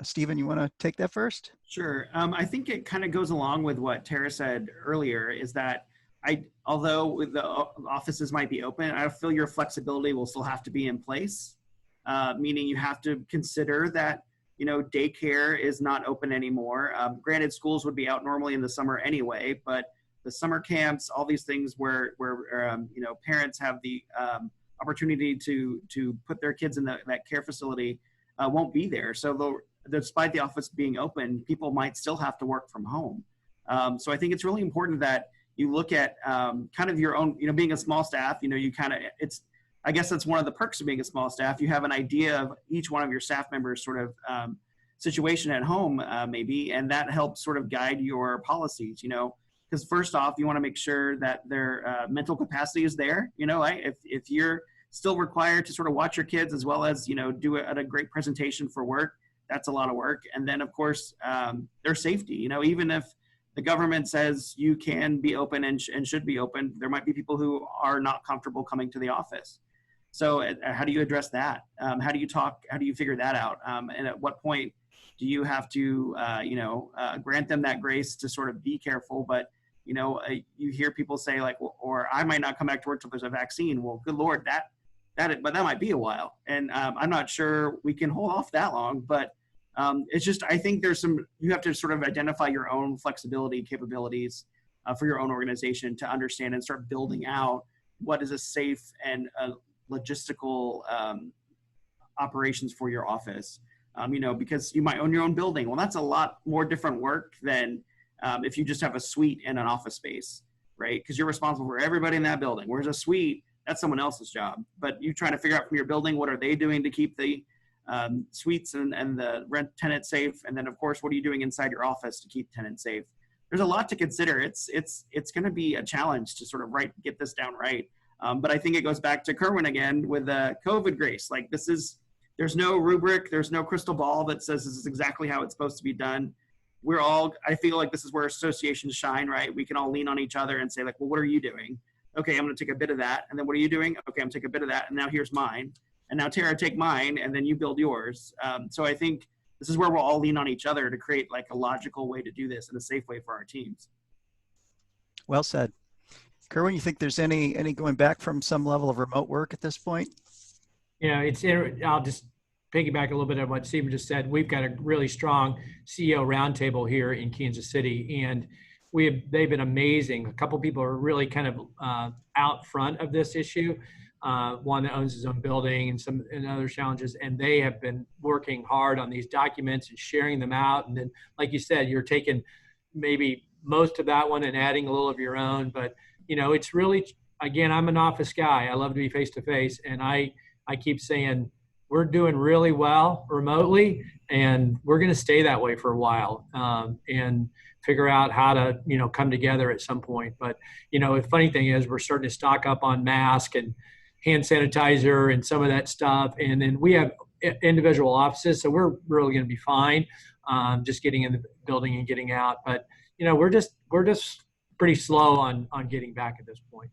Speaker 1: Stephen, you want to take that first?
Speaker 5: Sure. I think it kind of goes along with what Tara said earlier, is that although the offices might be open, I feel your flexibility will still have to be in place, meaning you have to consider that, daycare is not open anymore. Granted, schools would be out normally in the summer anyway, but the summer camps, all these things where parents have the opportunity to put their kids in that care facility won't be there. So despite the office being open, people might still have to work from home. So I think it's really important that you look at kind of your own, being a small staff, I guess that's one of the perks of being a small staff. You have an idea of each one of your staff members' sort of situation at home, maybe, and that helps sort of guide your policies, because first off, you want to make sure that their mental capacity is there. If you're still required to sort of watch your kids as well as, do a great presentation for work, that's a lot of work. And then, of course, their safety, even if the government says you can be open and should be open, there might be people who are not comfortable coming to the office. So how do you address that? How do you figure that out? And at what point do you have to, grant them that grace to sort of be careful? But, you hear people say like, or I might not come back to work till there's a vaccine. Well, good Lord, but that might be a while. And I'm not sure we can hold off that long, but it's just, I think you have to sort of identify your own flexibility capabilities for your own organization to understand and start building out what is a safe and logistical operations for your office, because you might own your own building. Well, that's a lot more different work than if you just have a suite in an office space, right? Because you're responsible for everybody in that building. Whereas a suite, that's someone else's job. But you trying to figure out from your building, what are they doing to keep the suites and the rent tenant safe? And then, of course, what are you doing inside your office to keep tenants safe? There's a lot to consider. It's going to be a challenge to sort of get this down right. But I think it goes back to Kerwin again with the COVID grace. Like there's no rubric, there's no crystal ball that says this is exactly how it's supposed to be done. I feel like this is where associations shine, right? We can all lean on each other and say like, well, what are you doing? Okay, I'm going to take a bit of that. And then what are you doing? Okay, I'm going to take a bit of that. And now here's mine. And now Tara, take mine. And then you build yours. So I think this is where we'll all lean on each other to create like a logical way to do this and a safe way for our teams.
Speaker 1: Well said. Kerwin, you think there's any going back from some level of remote work at this point?
Speaker 2: I'll just piggyback a little bit on what Stephen just said. We've got a really strong CEO roundtable here in Kansas City, and they've been amazing. A couple people are really kind of out front of this issue. One that owns his own building and other challenges, and they have been working hard on these documents and sharing them out. And then, like you said, you're taking maybe most of that one and adding a little of your own. But it's really, again, I'm an office guy. I love to be face to face, and I keep saying we're doing really well remotely, and we're going to stay that way for a while and figure out how to come together at some point. But the funny thing is, we're starting to stock up on masks and hand sanitizer and some of that stuff, and then we have individual offices, so we're really going to be fine, just getting in the building and getting out. But we're just pretty slow on getting back at this point.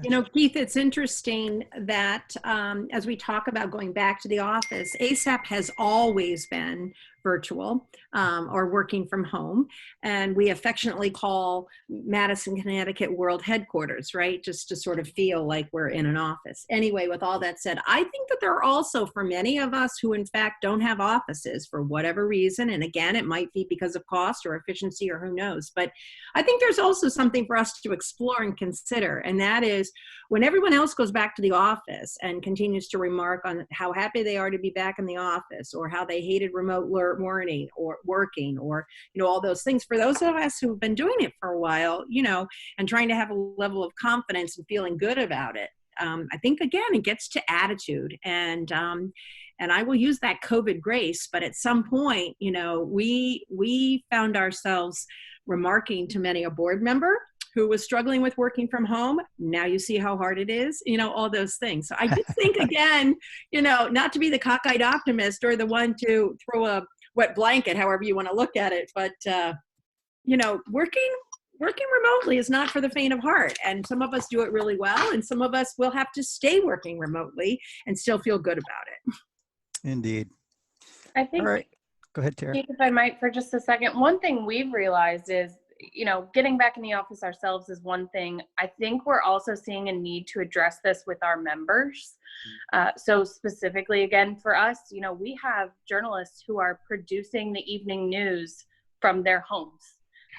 Speaker 3: You know, Keith, it's interesting that as we talk about going back to the office, ASAP has always been virtual or working from home. And we affectionately call Madison, Connecticut World Headquarters, right? Just to sort of feel like we're in an office. Anyway, with all that said, I think that there are also, for many of us who in fact don't have offices for whatever reason, and again, it might be because of cost or efficiency or who knows, but I think there's also something for us to explore and consider, and that is when everyone else goes back to the office and continues to remark on how happy they are to be back in the office or how they hated remote learning or working or, you know, all those things. For those of us who've been doing it for a while, you know, and trying to have a level of confidence and feeling good about it, I think, again, it gets to attitude. And I will use that COVID grace, but at some point, you know, we found ourselves remarking to many a board member who was struggling with working from home. Now you see how hard it is, you know, all those things. So I just think, again, you know, not to be the cockeyed optimist or the one to throw a wet blanket, however you want to look at it, but, you know, working remotely is not for the faint of heart. And some of us do it really well, and some of us will have to stay working remotely and still feel good about it.
Speaker 1: Indeed.
Speaker 4: I think,
Speaker 1: all right, go ahead, Tara.
Speaker 4: if I might, for just a second, one thing we've realized is, you know, getting back in the office ourselves is one thing. I think we're also seeing a need to address this with our members. So specifically, again, for us, you know, we have journalists who are producing the evening news from their homes.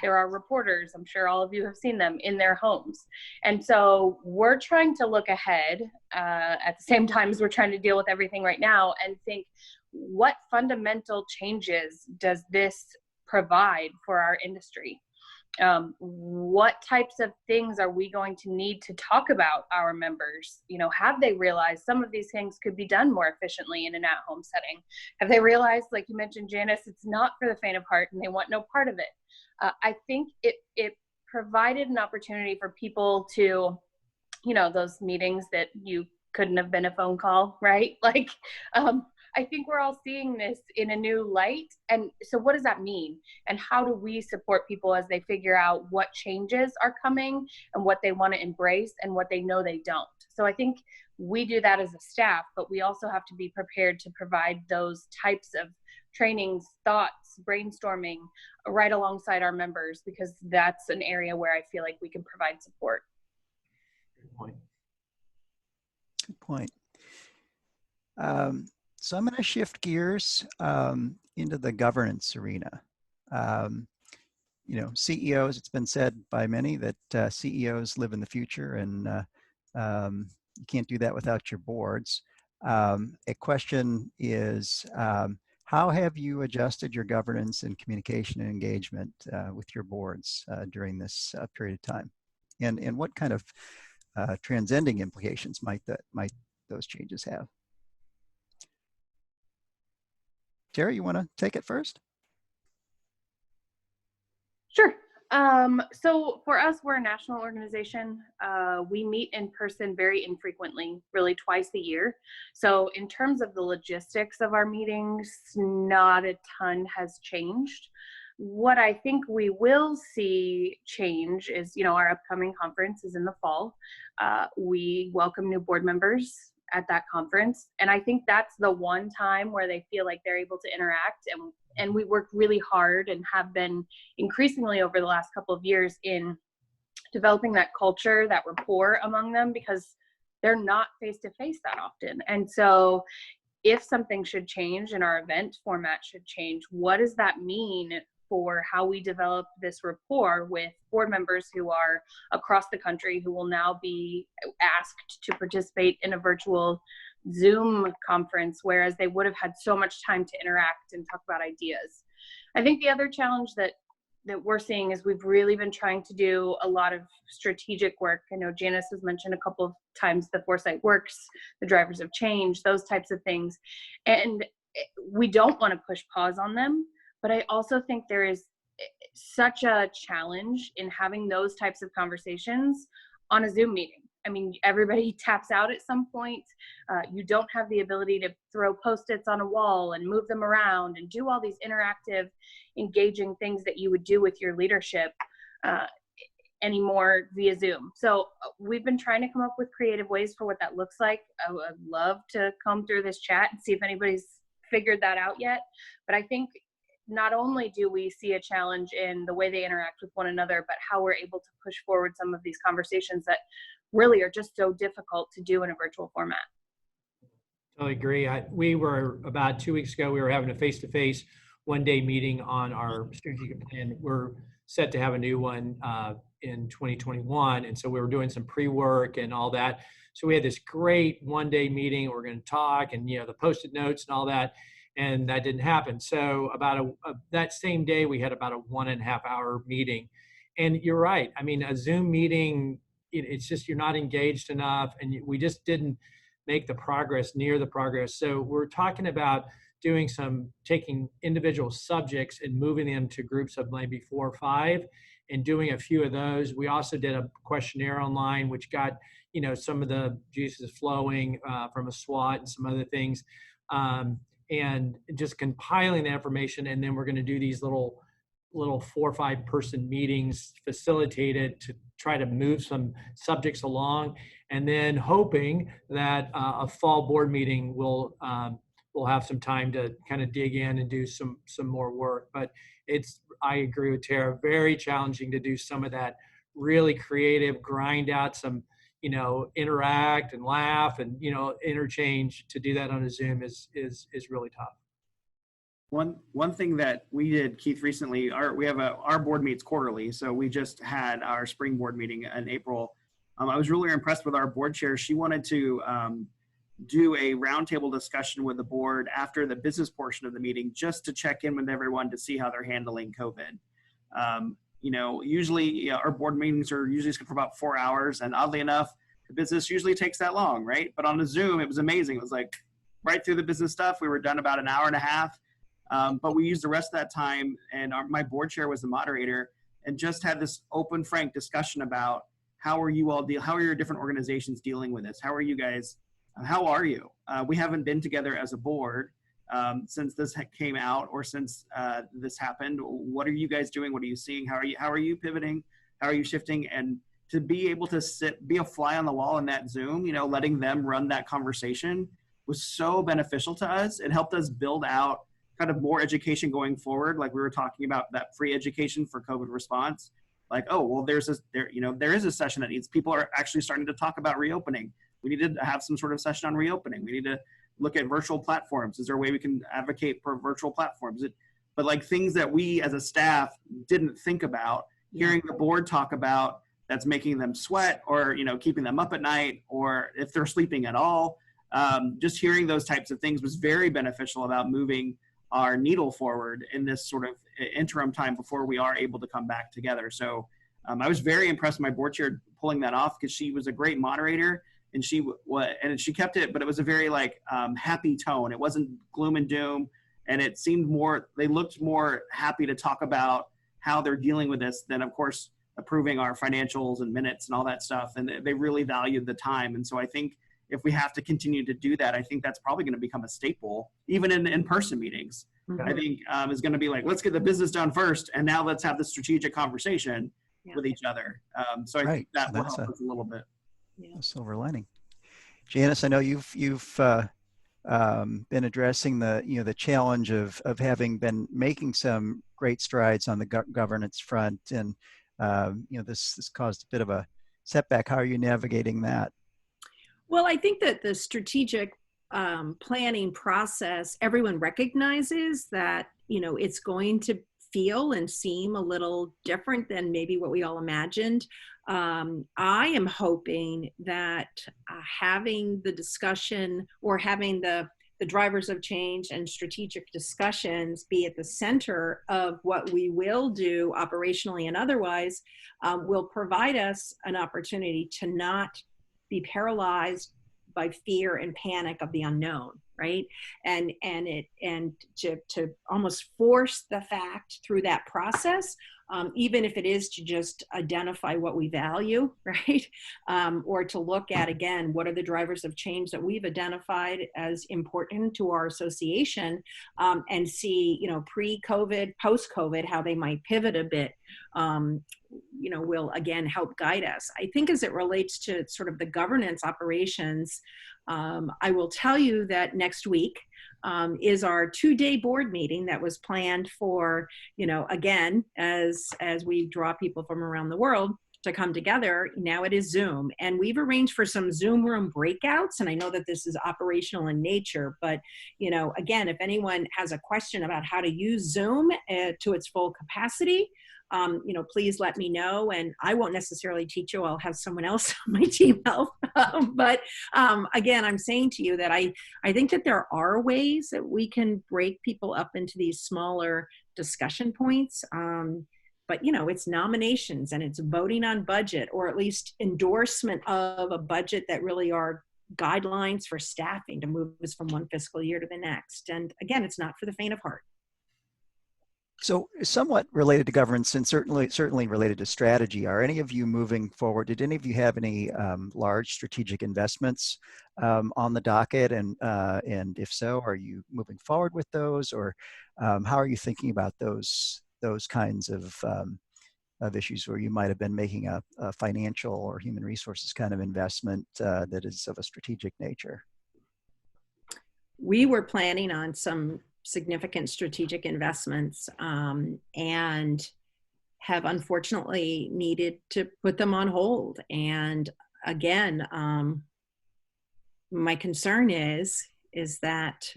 Speaker 4: There are reporters, I'm sure all of you have seen them, in their homes. And so we're trying to look ahead at the same time as we're trying to deal with everything right now and think, what fundamental changes does this provide for our industry? What types of things are we going to need to talk about our members? You know, have they realized some of these things could be done more efficiently in an at-home setting? Have they realized, like you mentioned, Janice, it's not for the faint of heart and they want no part of it? I think it provided an opportunity for people to, you know, those meetings that you couldn't have been a phone call, right? Like, I think we're all seeing this in a new light. And so what does that mean? And how do we support people as they figure out what changes are coming and what they want to embrace and what they know they don't? So I think we do that as a staff, but we also have to be prepared to provide those types of trainings, thoughts, brainstorming right alongside our members, because that's an area where I feel like we can provide support.
Speaker 2: Good point.
Speaker 1: Good point. So I'm going to shift gears into the governance arena. You know, CEOs, it's been said by many that CEOs live in the future, and you can't do that without your boards. A question is, how have you adjusted your governance and communication and engagement with your boards during this period of time? And what kind of transcending implications might those changes have? Terry, you want to take it first?
Speaker 4: Sure. So for us, we're a national organization. We meet in person very infrequently, really twice a year. So in terms of the logistics of our meetings, not a ton has changed. What I think we will see change is, you know, our upcoming conference is in the fall. We welcome new board members at that conference. And I think that's the one time where they feel like they're able to interact. And we work really hard and have been increasingly over the last couple of years in developing that culture, that rapport among them, because they're not face-to-face that often. And so if something should change and our event format should change, what does that mean for how we develop this rapport with board members who are across the country, who will now be asked to participate in a virtual Zoom conference, whereas they would have had so much time to interact and talk about ideas. I think the other challenge that we're seeing is we've really been trying to do a lot of strategic work. I know Janice has mentioned a couple of times the Foresight Works, the drivers of change, those types of things. And we don't want to push pause on them, but I also think there is such a challenge in having those types of conversations on a Zoom meeting. I mean, everybody taps out at some point. You don't have the ability to throw Post-its on a wall and move them around and do all these interactive, engaging things that you would do with your leadership. anymore via Zoom. So we've been trying to come up with creative ways for what that looks like. I would love to come through this chat and see if anybody's figured that out yet. But I think not only do we see a challenge in the way they interact with one another, but how we're able to push forward some of these conversations that really are just so difficult to do in a virtual format.
Speaker 2: I agree. We were about 2 weeks ago, we were having a face-to-face one-day meeting on our strategic plan. We're set to have a new one in 2021. And so we were doing some pre-work and all that. So we had this great one-day meeting. We're going to talk and, the Post-it notes and all that. And that didn't happen. So about that same day, we had about a 1.5 hour meeting. And you're right. I mean, a Zoom meeting, it's just, you're not engaged enough. And we just didn't make the progress near the progress. So we're talking about taking individual subjects and moving them to groups of maybe 4 or 5 and doing a few of those. We also did a questionnaire online, which got, some of the juices flowing from a SWOT and some other things. And just compiling the information. And then we're going to do these little 4 or 5 person meetings facilitated to try to move some subjects along. And then hoping that a fall board meeting will have some time to kind of dig in and do some more work. But I agree with Tara, very challenging to do some of that really creative, grind out some, interact and laugh and, interchange. To do that on a Zoom is really tough.
Speaker 5: One thing that we did, Keith, recently, our board meets quarterly. So we just had our spring board meeting in April. I was really impressed with our board chair. She wanted to do a roundtable discussion with the board after the business portion of the meeting, just to check in with everyone to see how they're handling COVID. Usually our board meetings are usually for about 4 hours, and oddly enough, the business usually takes that long, right? But on a Zoom, it was amazing. It was like right through the business stuff. We were done about an hour and a half, but we used the rest of that time, and my board chair was the moderator, and just had this open, frank discussion about how are your different organizations dealing with this? How are you guys? How are you? We haven't been together as a board since this came out, or since this happened. What are you guys doing? What are you seeing? How are you pivoting? How are you shifting? And to be able to be a fly on the wall in that Zoom, letting them run that conversation was so beneficial to us. It helped us build out kind of more education going forward. Like we were talking about that free education for COVID response. Like, oh, well, there is a session that people are actually starting to talk about reopening. We need to have some sort of session on reopening. We need to look at virtual platforms. Is there a way we can advocate for virtual platforms? But like things that we as a staff didn't think about, hearing the board talk about, that's making them sweat, or keeping them up at night, or if they're sleeping at all. Just hearing those types of things was very beneficial about moving our needle forward in this sort of interim time before we are able to come back together. So I was very impressed with my board chair pulling that off, because she was a great moderator, and she kept it, but it was a very happy tone. It wasn't gloom and doom, and it seemed they looked more happy to talk about how they're dealing with this than, of course, approving our financials and minutes and all that stuff. And they really valued the time. And so I think if we have to continue to do that, I think that's probably going to become a staple, even in in-person meetings. Mm-hmm. I think is going to be let's get the business done first, and now let's have the strategic conversation with each other. So I think that will help us a little bit.
Speaker 1: A silver lining. Janice, I know you've been addressing the challenge of having been making some great strides on the governance front, and this caused a bit of a setback. How are you navigating that?
Speaker 3: Well, I think that the strategic planning process, everyone recognizes that, it's going to feel and seem a little different than maybe what we all imagined. I am hoping that having the discussion, or having the drivers of change and strategic discussions be at the center of what we will do operationally and otherwise, will provide us an opportunity to not be paralyzed by fear and panic of the unknown, right? And to almost force the fact through that process, even if it is to just identify what we value, right? Or to look at, again, what are the drivers of change that we've identified as important to our association, and see, pre-COVID, post-COVID, how they might pivot a bit. will again help guide us. I think as it relates to sort of the governance operations, I will tell you that next week is our 2-day board meeting that was planned for, again, as we draw people from around the world to come together. Now it is Zoom, and we've arranged for some Zoom room breakouts. And I know that this is operational in nature, but again, if anyone has a question about how to use Zoom to its full capacity, please let me know. And I won't necessarily teach you. I'll have someone else on my team help. But again, I'm saying to you that I think that there are ways that we can break people up into these smaller discussion points. But it's nominations and it's voting on budget, or at least endorsement of a budget that really are guidelines for staffing to move us from one fiscal year to the next. And again, it's not for the faint of heart.
Speaker 1: So somewhat related to governance and certainly related to strategy, are any of you moving forward? Did any of you have any large strategic investments on the docket? And if so, are you moving forward with those, or how are you thinking about those kinds of issues where you might have been making a financial or human resources kind of investment that is of a strategic nature?
Speaker 3: We were planning on some significant strategic investments and have unfortunately needed to put them on hold. And again, my concern is that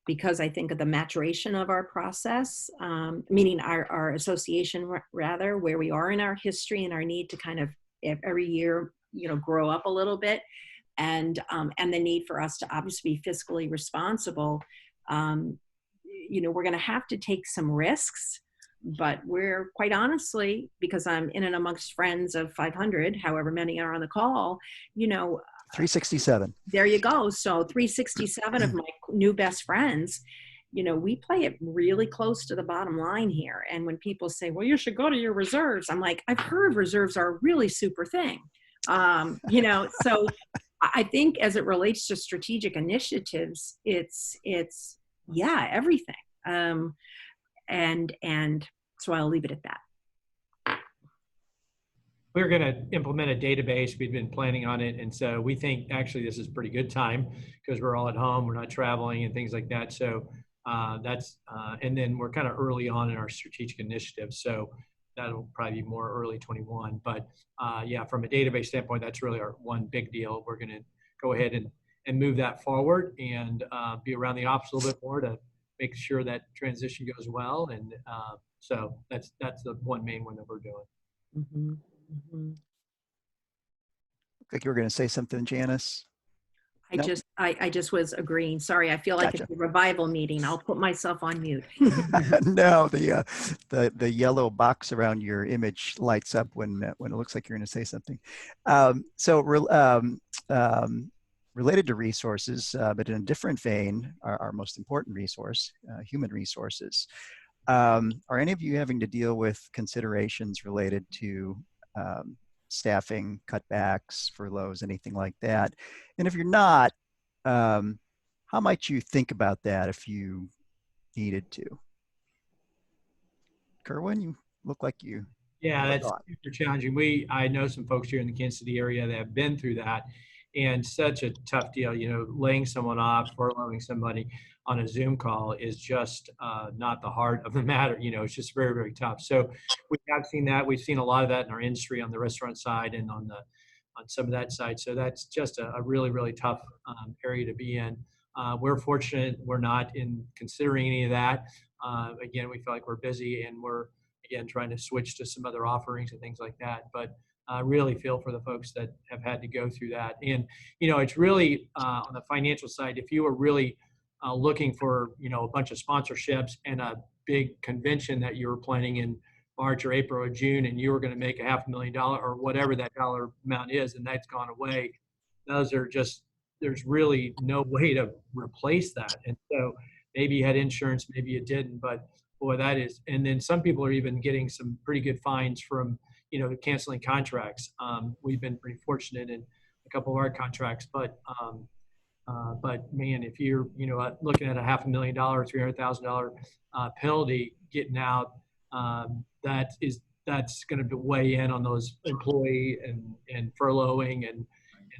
Speaker 3: because I think of the maturation of our process, meaning our association rather, where we are in our history and our need to kind of every year, grow up a little bit, and the need for us to obviously be fiscally responsible. We're going to have to take some risks, but we're quite honestly, because I'm in and amongst friends of 500, however many are on the call,
Speaker 1: 367.
Speaker 3: There you go. So 367 of my new best friends, we play it really close to the bottom line here. And when people say, well, you should go to your reserves, I'm like, I've heard reserves are a really super thing. So I think as it relates to strategic initiatives, it's everything. And so I'll leave it at that.
Speaker 2: We're going to implement a database. We've been planning on it. And so we think actually this is a pretty good time because we're all at home, we're not traveling and things like that. So and then we're kind of early on in our strategic initiatives. So that'll probably be more early 21. But from a database standpoint, that's really our one big deal. We're going to go ahead and move that forward and be around the office a little bit more to make sure that transition goes well. And so that's the one main one that we're doing.
Speaker 3: Mm-hmm. Mm-hmm.
Speaker 1: Looked like you were going to say something, Janice.
Speaker 3: I just was agreeing. Sorry, I feel like
Speaker 1: Gotcha.
Speaker 3: It's a revival meeting. I'll put myself on mute.
Speaker 1: No, the yellow box around your image lights up when it looks like you're going to say something. Related to resources, but in a different vein, our most important resource, human resources. Are any of you having to deal with considerations related to staffing, cutbacks, furloughs, anything like that? And if you're not, how might you think about that if you needed to? Kerwin, you look like you.
Speaker 2: Yeah, that's super challenging. I know some folks here in the Kansas City area that have been through that, and such a tough deal. Laying someone off, furloughing somebody on a Zoom call is just not the heart of the matter. It's just very, very tough. So we have seen that. We've seen a lot of that in our industry on the restaurant side and on some of that side. So that's just a really, really tough area to be in. We're fortunate we're not considering any of that. Again, we feel like we're busy and we're, again, trying to switch to some other offerings and things like that. But I really feel for the folks that have had to go through that. And, it's really on the financial side, if you were really looking for, a bunch of sponsorships and a big convention that you were planning in March or April or June, and you were going to make $500,000 or whatever that dollar amount is, and that's gone away, those are just, there's really no way to replace that. And so maybe you had insurance, maybe you didn't, but boy, that is, and then some people are even getting some pretty good fines from, canceling contracts. We've been pretty fortunate in a couple of our contracts, but man, if you're, looking at $500,000, $300,000 penalty getting out, that's that's going to weigh in on those employee and furloughing and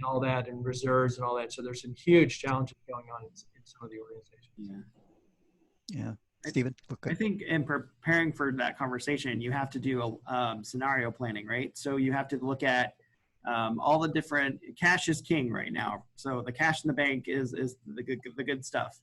Speaker 2: all that, and reserves and all that. So there's some huge challenges going on in some of the organizations.
Speaker 1: Yeah. Stephen? Okay.
Speaker 5: I think in preparing for that conversation, you have to do a scenario planning, right? So you have to look at all the different, cash is king right now. So the cash in the bank is the good stuff.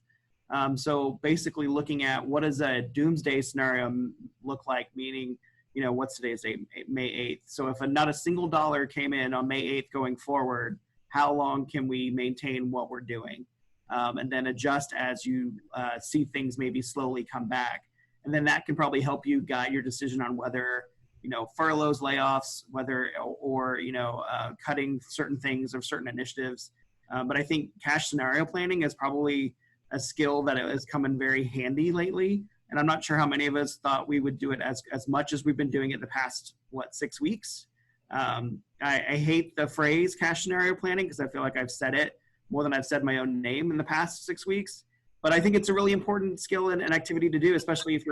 Speaker 5: So basically looking at what does a doomsday scenario look like, meaning, you know, what's today's date, May 8th. So if not a single dollar came in on May 8th going forward, how long can we maintain what we're doing? And then adjust as you see things maybe slowly come back. And then that can probably help you guide your decision on whether, you know, furloughs, layoffs, whether, or, you know, cutting certain things or certain initiatives. But I think cash scenario planning is probably a skill that has come in very handy lately. And I'm not sure how many of us thought we would do it as much as we've been doing it the past, 6 weeks. I hate the phrase cash scenario planning because I feel like I've said it more than I've said my own name in the past 6 weeks. But I think it's a really important skill and activity to do, especially if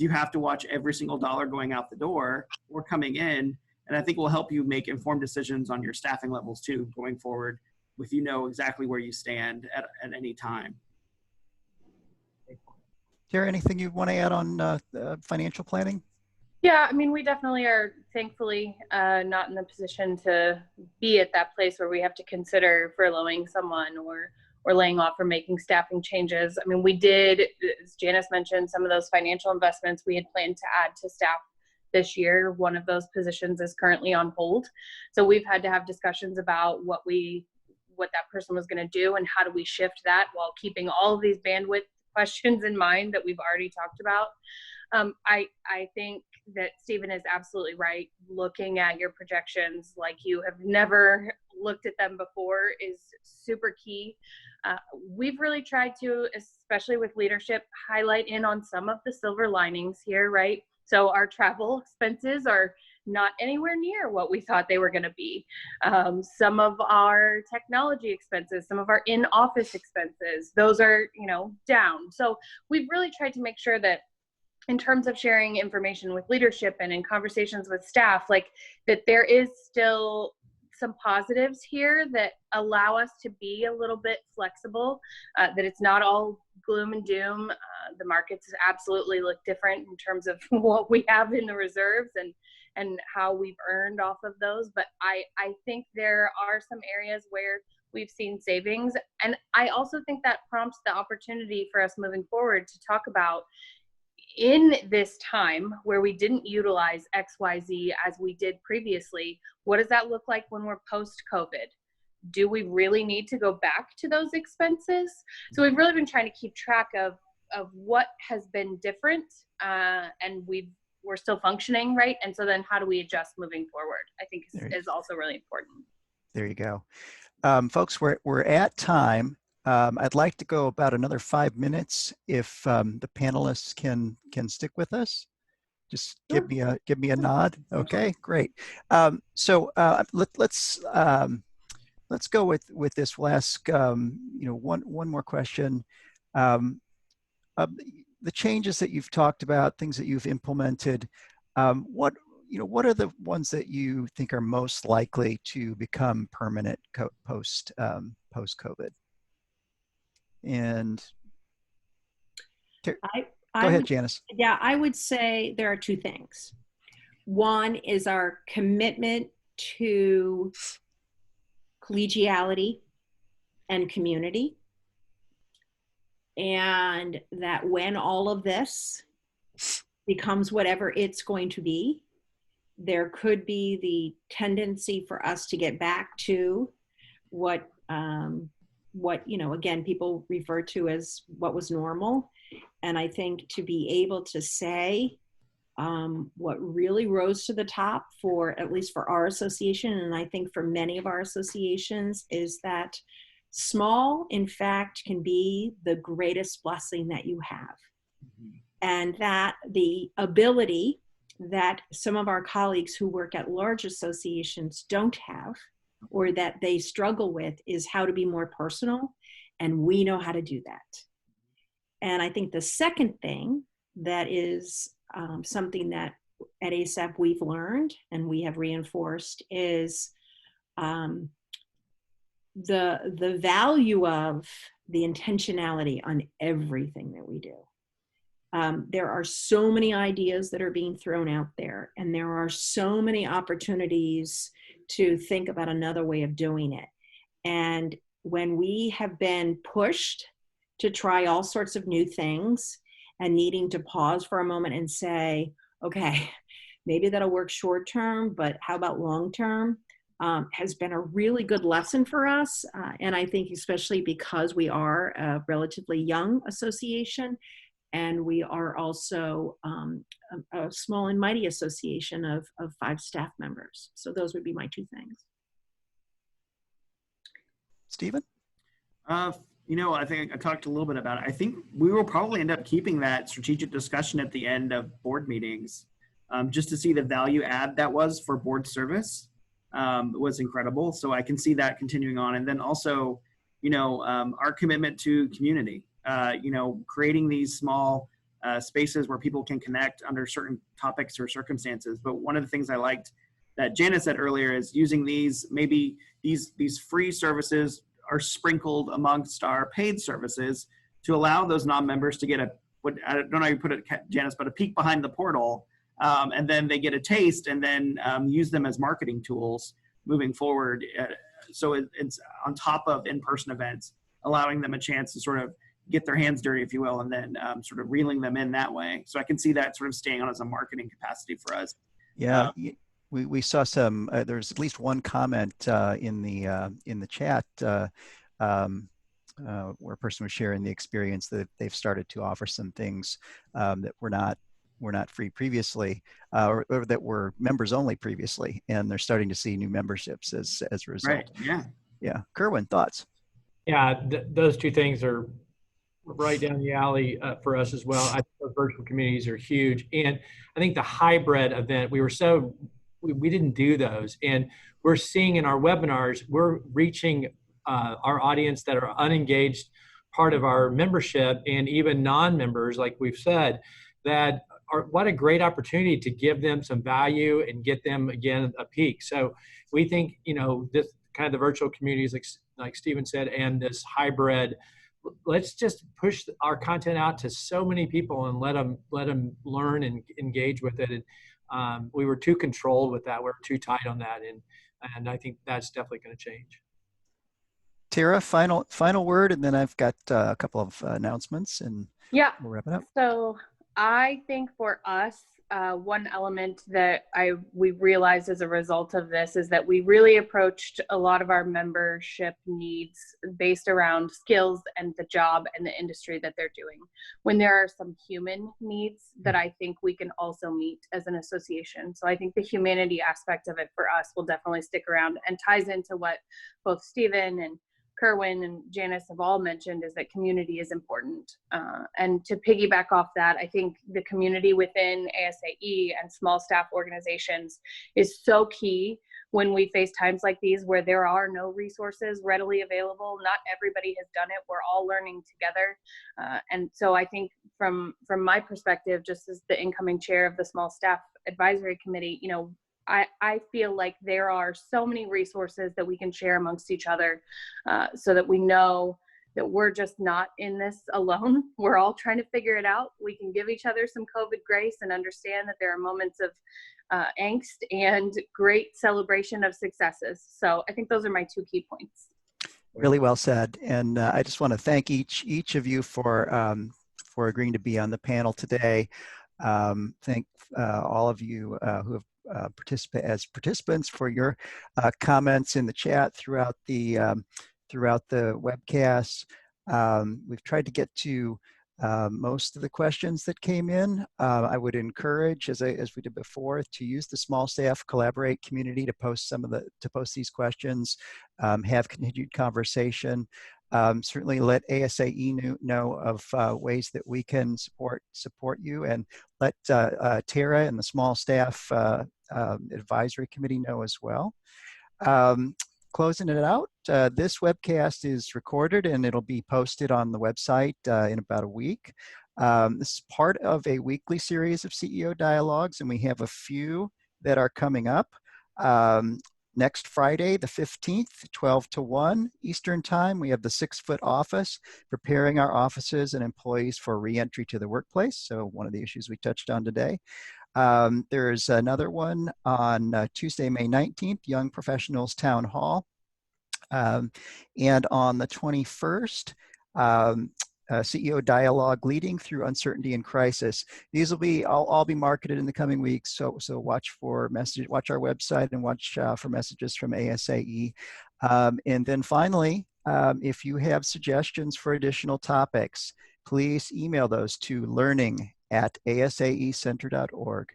Speaker 5: you have to watch every single dollar going out the door or coming in. And I think will help you make informed decisions on your staffing levels too, going forward, with you know exactly where you stand at any time.
Speaker 1: Tara, anything you want to add on financial planning?
Speaker 4: Yeah, I mean, we definitely are thankfully not in the position to be at that place where we have to consider furloughing someone or laying off or making staffing changes. I mean, we did, as Janice mentioned, some of those financial investments we had planned to add to staff this year. One of those positions is currently on hold. So we've had to have discussions about what that person was going to do and how do we shift that while keeping all of these bandwidth questions in mind that we've already talked about. I think that Stephen is absolutely right. Looking at your projections like you have never looked at them before is super key. We've really tried to, especially with leadership, highlight in on some of the silver linings here, right? So our travel expenses are not anywhere near what we thought they were going to be. Some of our technology expenses, some of our in-office expenses, those are, you know, down. So we've really tried to make sure that in terms of sharing information with leadership and in conversations with staff, like that there is still some positives here that allow us to be a little bit flexible, that it's not all gloom and doom. The markets absolutely look different in terms of what we have in the reserves and how we've earned off of those. But I think there are some areas where we've seen savings. And I also think that prompts the opportunity for us moving forward to talk about, in this time where we didn't utilize XYZ as we did previously, what does that look like when we're post-COVID? Do we really need to go back to those expenses? So we've really been trying to keep track of what has been different, and we're still functioning, right? And so then how do we adjust moving forward? I think is also really important.
Speaker 1: There you go. Folks, we're at time. I'd like to go about another 5 minutes if the panelists can stick with us. Just give me a nod. Okay, great. So let's go with this. We'll ask one more question. The changes that you've talked about, things that you've implemented, what are the ones that you think are most likely to become permanent post COVID? And go ahead, Janice.
Speaker 3: Yeah, I would say there are two things. One is our commitment to collegiality and community. And that when all of this becomes whatever it's going to be, there could be the tendency for us to get back to what again, people refer to as what was normal. And I think to be able to say what really rose to the top for, at least for our association, and I think for many of our associations, is that small, in fact, can be the greatest blessing that you have. Mm-hmm. And that the ability that some of our colleagues who work at large associations don't have, or that they struggle with, is how to be more personal, and we know how to do that. And I think the second thing that is something that at ASAP we've learned and we have reinforced is the value of the intentionality on everything that we do. There are so many ideas that are being thrown out there, and there are so many opportunities to think about another way of doing it. And when we have been pushed to try all sorts of new things and needing to pause for a moment and say, okay, maybe that'll work short term, but how about long term? Has been a really good lesson for us. And I think especially because we are a relatively young association, and we are also a small and mighty association of 5 staff members. So those would be my 2 things.
Speaker 1: Stephen?
Speaker 5: You know, I think I talked a little bit about it. I think we will probably end up keeping that strategic discussion at the end of board meetings, just to see the value add that was for board service. Was incredible. So I can see that continuing on. And then also, you know, our commitment to community, you know, creating these small spaces where people can connect under certain topics or circumstances. But one of the things I liked that Janice said earlier is using these, maybe these free services are sprinkled amongst our paid services to allow those non-members to get what I don't know how you put it, Janice, but a peek behind the portal. And then they get a taste and then use them as marketing tools moving forward. So it's on top of in-person events, allowing them a chance to sort of get their hands dirty, if you will, and then sort of reeling them in that way. So I can see that sort of staying on as a marketing capacity for us.
Speaker 1: Yeah, we saw some, there's at least one comment in the chat where a person was sharing the experience that they've started to offer some things that were not free previously, or that were members only previously, and they're starting to see new memberships as a result.
Speaker 5: Right. Yeah.
Speaker 1: Yeah. Kerwin, thoughts?
Speaker 2: Yeah, those 2 things are right down the alley for us as well. I think those virtual communities are huge, and I think the hybrid event, we didn't do those, and we're seeing in our webinars, we're reaching our audience that are unengaged, part of our membership, and even non-members, like we've said, that what a great opportunity to give them some value and get them again a peek. So we think, you know, this kind of the virtual communities, like Stephen said, and this hybrid, let's just push our content out to so many people and let them learn and engage with it. And we were too controlled with that. We're too tight on that, and I think that's definitely going to change.
Speaker 1: Tara, final word, and then I've got a couple of announcements, and
Speaker 4: Yeah.
Speaker 1: we'll wrap it up.
Speaker 4: So I think for us, one element that we realized as a result of this is that we really approached a lot of our membership needs based around skills and the job and the industry that they're doing, when there are some human needs that I think we can also meet as an association. So I think the humanity aspect of it for us will definitely stick around and ties into what both Stephen and Kerwin and Janice have all mentioned, is that community is important. And to piggyback off that, I think the community within ASAE and small staff organizations is so key when we face times like these where there are no resources readily available. Not everybody has done it. We're all learning together. And so I think from my perspective, just as the incoming chair of the Small Staff Advisory Committee, you know, I feel like there are so many resources that we can share amongst each other, so that we know that we're just not in this alone. We're all trying to figure it out. We can give each other some COVID grace and understand that there are moments of angst and great celebration of successes. So I think those are my 2 key points.
Speaker 1: Really well said. And I just want to thank each of you for agreeing to be on the panel today. Thank all of you who have participants for your comments in the chat throughout the webcast. We've tried to get to most of the questions that came in. I would encourage, as we did before, to use the Small Staff Collaborate community to post these questions, have continued conversation. Certainly let ASAE know of ways that we can support you, and let Tara and the Small Staff Advisory Committee know as well. Closing it out, this webcast is recorded and it'll be posted on the website in about a week. This is part of a weekly series of CEO dialogues, and we have a few that are coming up. Next Friday, the 15th, 12 to 1 Eastern Time, we have the 6-foot office, preparing our offices and employees for reentry to the workplace. So one of the issues we touched on today. There's another one on Tuesday, May 19th, Young Professionals Town Hall. And on the 21st, CEO dialogue leading through uncertainty and crisis. These will be all be marketed in the coming weeks. So watch for message, watch our website, and watch for messages from ASAE. And then finally, if you have suggestions for additional topics, please email those to learning@asaecenter.org.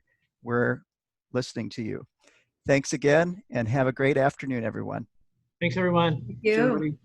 Speaker 1: We're listening to you. Thanks again, and have a great afternoon, everyone.
Speaker 2: Thanks, everyone.
Speaker 3: Thank you.